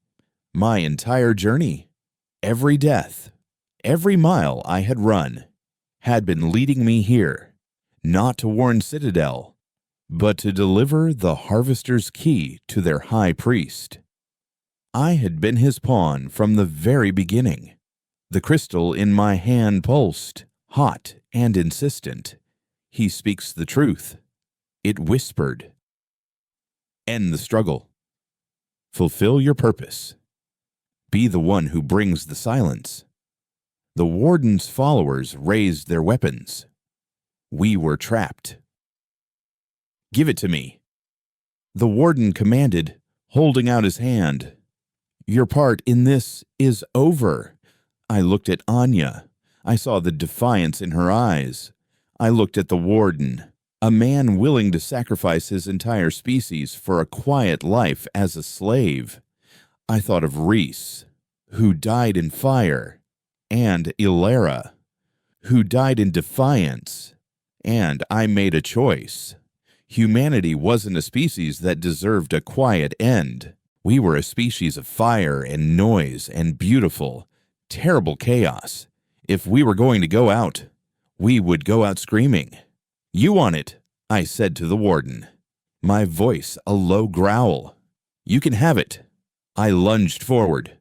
My entire journey, every death, every mile I had run, had been leading me here, not to warn Citadel, but to deliver the harvester's key to their high priest. I had been his pawn from the very beginning. The crystal in my hand pulsed, hot and insistent. He speaks the truth. It whispered. End the struggle. Fulfill your purpose. Be the one who brings the silence. The warden's followers raised their weapons. We were trapped. Give it to me. The warden commanded, holding out his hand. Your part in this is over. I looked at Anya. I saw the defiance in her eyes. I looked at the warden, a man willing to sacrifice his entire species for a quiet life as a slave. I thought of Reese, who died in fire, and Ilera, who died in defiance, and I made a choice. Humanity wasn't a species that deserved a quiet end. We were a species of fire and noise and beautiful, terrible chaos. If we were going to go out, we would go out screaming. You want it, I said to the warden. My voice a low growl. You can have it. I lunged forward,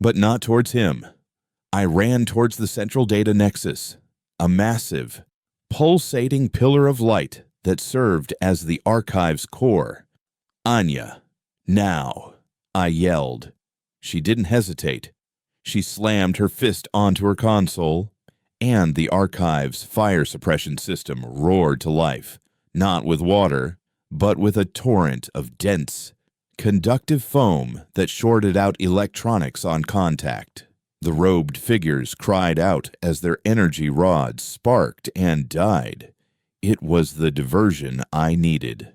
but not towards him. I ran towards the central data nexus, a massive, pulsating pillar of light that served as the archive's core. Anya, now, I yelled. She didn't hesitate. She slammed her fist onto her console, and the archive's fire suppression system roared to life, not with water, but with a torrent of dense, conductive foam that shorted out electronics on contact. The robed figures cried out as their energy rods sparked and died. It was the diversion I needed.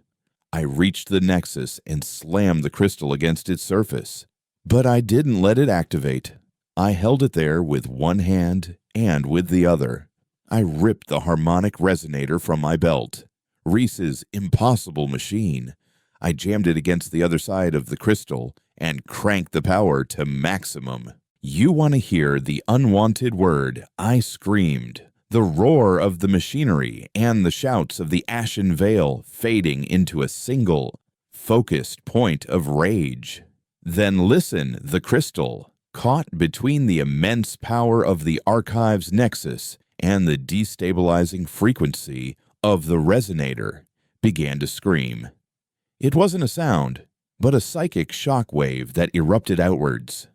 I reached the nexus and slammed the crystal against its surface. But I didn't let it activate. I held it there with one hand and with the other. I ripped the harmonic resonator from my belt. Reese's impossible machine. I jammed it against the other side of the crystal and cranked the power to maximum. You want to hear the unwanted word, I screamed. The roar of the machinery and the shouts of the ashen veil fading into a single, focused point of rage. Then listen, the crystal, caught between the immense power of the archive's nexus and the destabilizing frequency of the resonator, began to scream. It wasn't a sound, but a psychic shock wave that erupted outwards.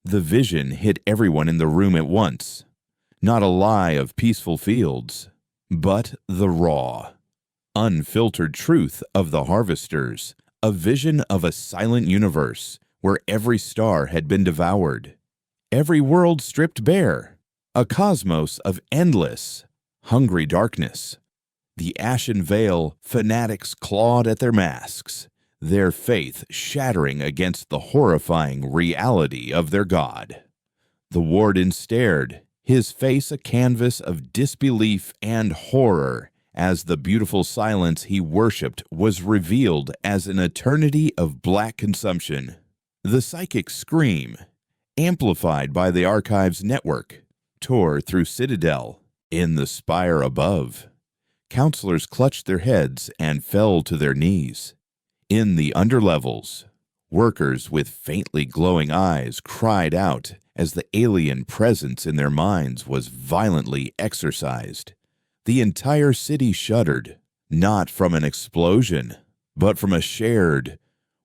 The vision hit everyone in the room at once. Not a lie of peaceful fields, but the raw, unfiltered truth of the harvesters, a vision of a silent universe where every star had been devoured, every world stripped bare, a cosmos of endless, hungry darkness. The ashen veil fanatics clawed at their masks, their faith shattering against the horrifying reality of their god. The warden stared, his face a canvas of disbelief and horror, as the beautiful silence he worshipped was revealed as an eternity of black consumption. The psychic scream, amplified by the archive's network, tore through Citadel. In the spire above, counselors clutched their heads and fell to their knees. In the underlevels, workers with faintly glowing eyes cried out as the alien presence in their minds was violently exorcised. The entire city shuddered, not from an explosion, but from a shared,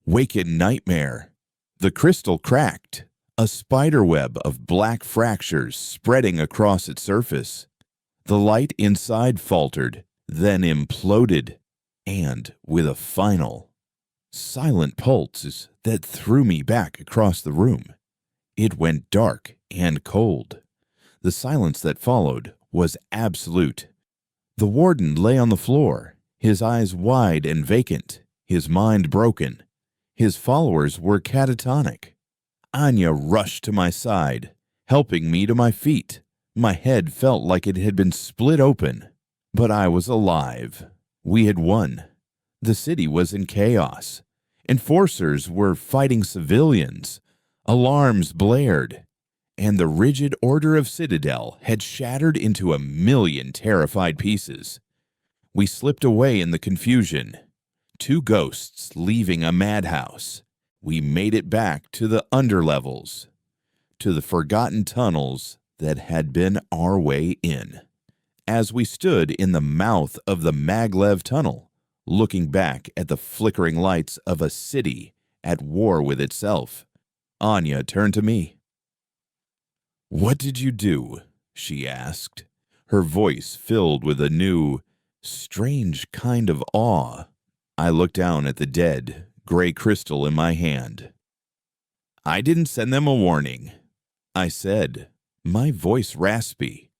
wakened nightmare. The crystal cracked, a spiderweb of black fractures spreading across its surface. The light inside faltered, then imploded, and with a final, silent pulse that threw me back across the room. It went dark and cold. The silence that followed was absolute. The warden lay on the floor, his eyes wide and vacant, his mind broken. His followers were catatonic. Anya rushed to my side, helping me to my feet. My head felt like it had been split open, but I was alive. We had won. The city was in chaos. Enforcers were fighting civilians. Alarms blared, and the rigid order of Citadel had shattered into a million terrified pieces. We slipped away in the confusion. Two ghosts leaving a madhouse. We made it back to the underlevels, to the forgotten tunnels that had been our way in. As we stood in the mouth of the Maglev tunnel, looking back at the flickering lights of a city at war with itself, Anya turned to me. "What did you do?" she asked, her voice filled with a new, strange kind of awe. I looked down at the dead, gray crystal in my hand. "I didn't send them a warning," I said, my voice raspy.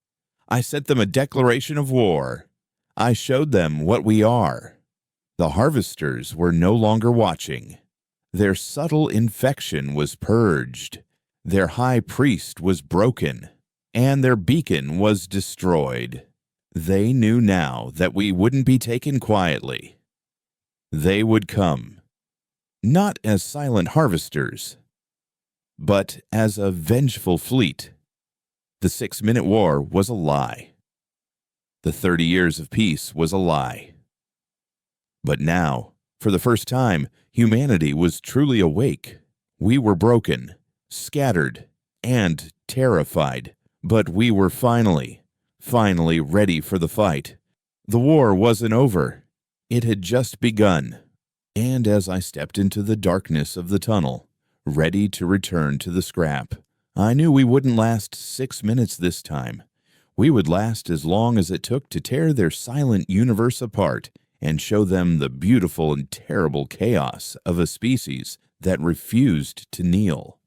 "I sent them a declaration of war. I showed them what we are." The harvesters were no longer watching. Their subtle infection was purged. Their high priest was broken, and their beacon was destroyed. They knew now that we wouldn't be taken quietly. They would come, not as silent harvesters, but as a vengeful fleet. The 6-minute war was a lie. The 30 years of peace was a lie. But now, for the first time, humanity was truly awake. We were broken, scattered, and terrified, but we were finally ready for the fight. The war wasn't over. It had just begun. And as I stepped into the darkness of the tunnel, ready to return to the scrap, I knew we wouldn't last 6 minutes this time. We would last as long as it took to tear their silent universe apart and show them the beautiful and terrible chaos of a species that refused to kneel.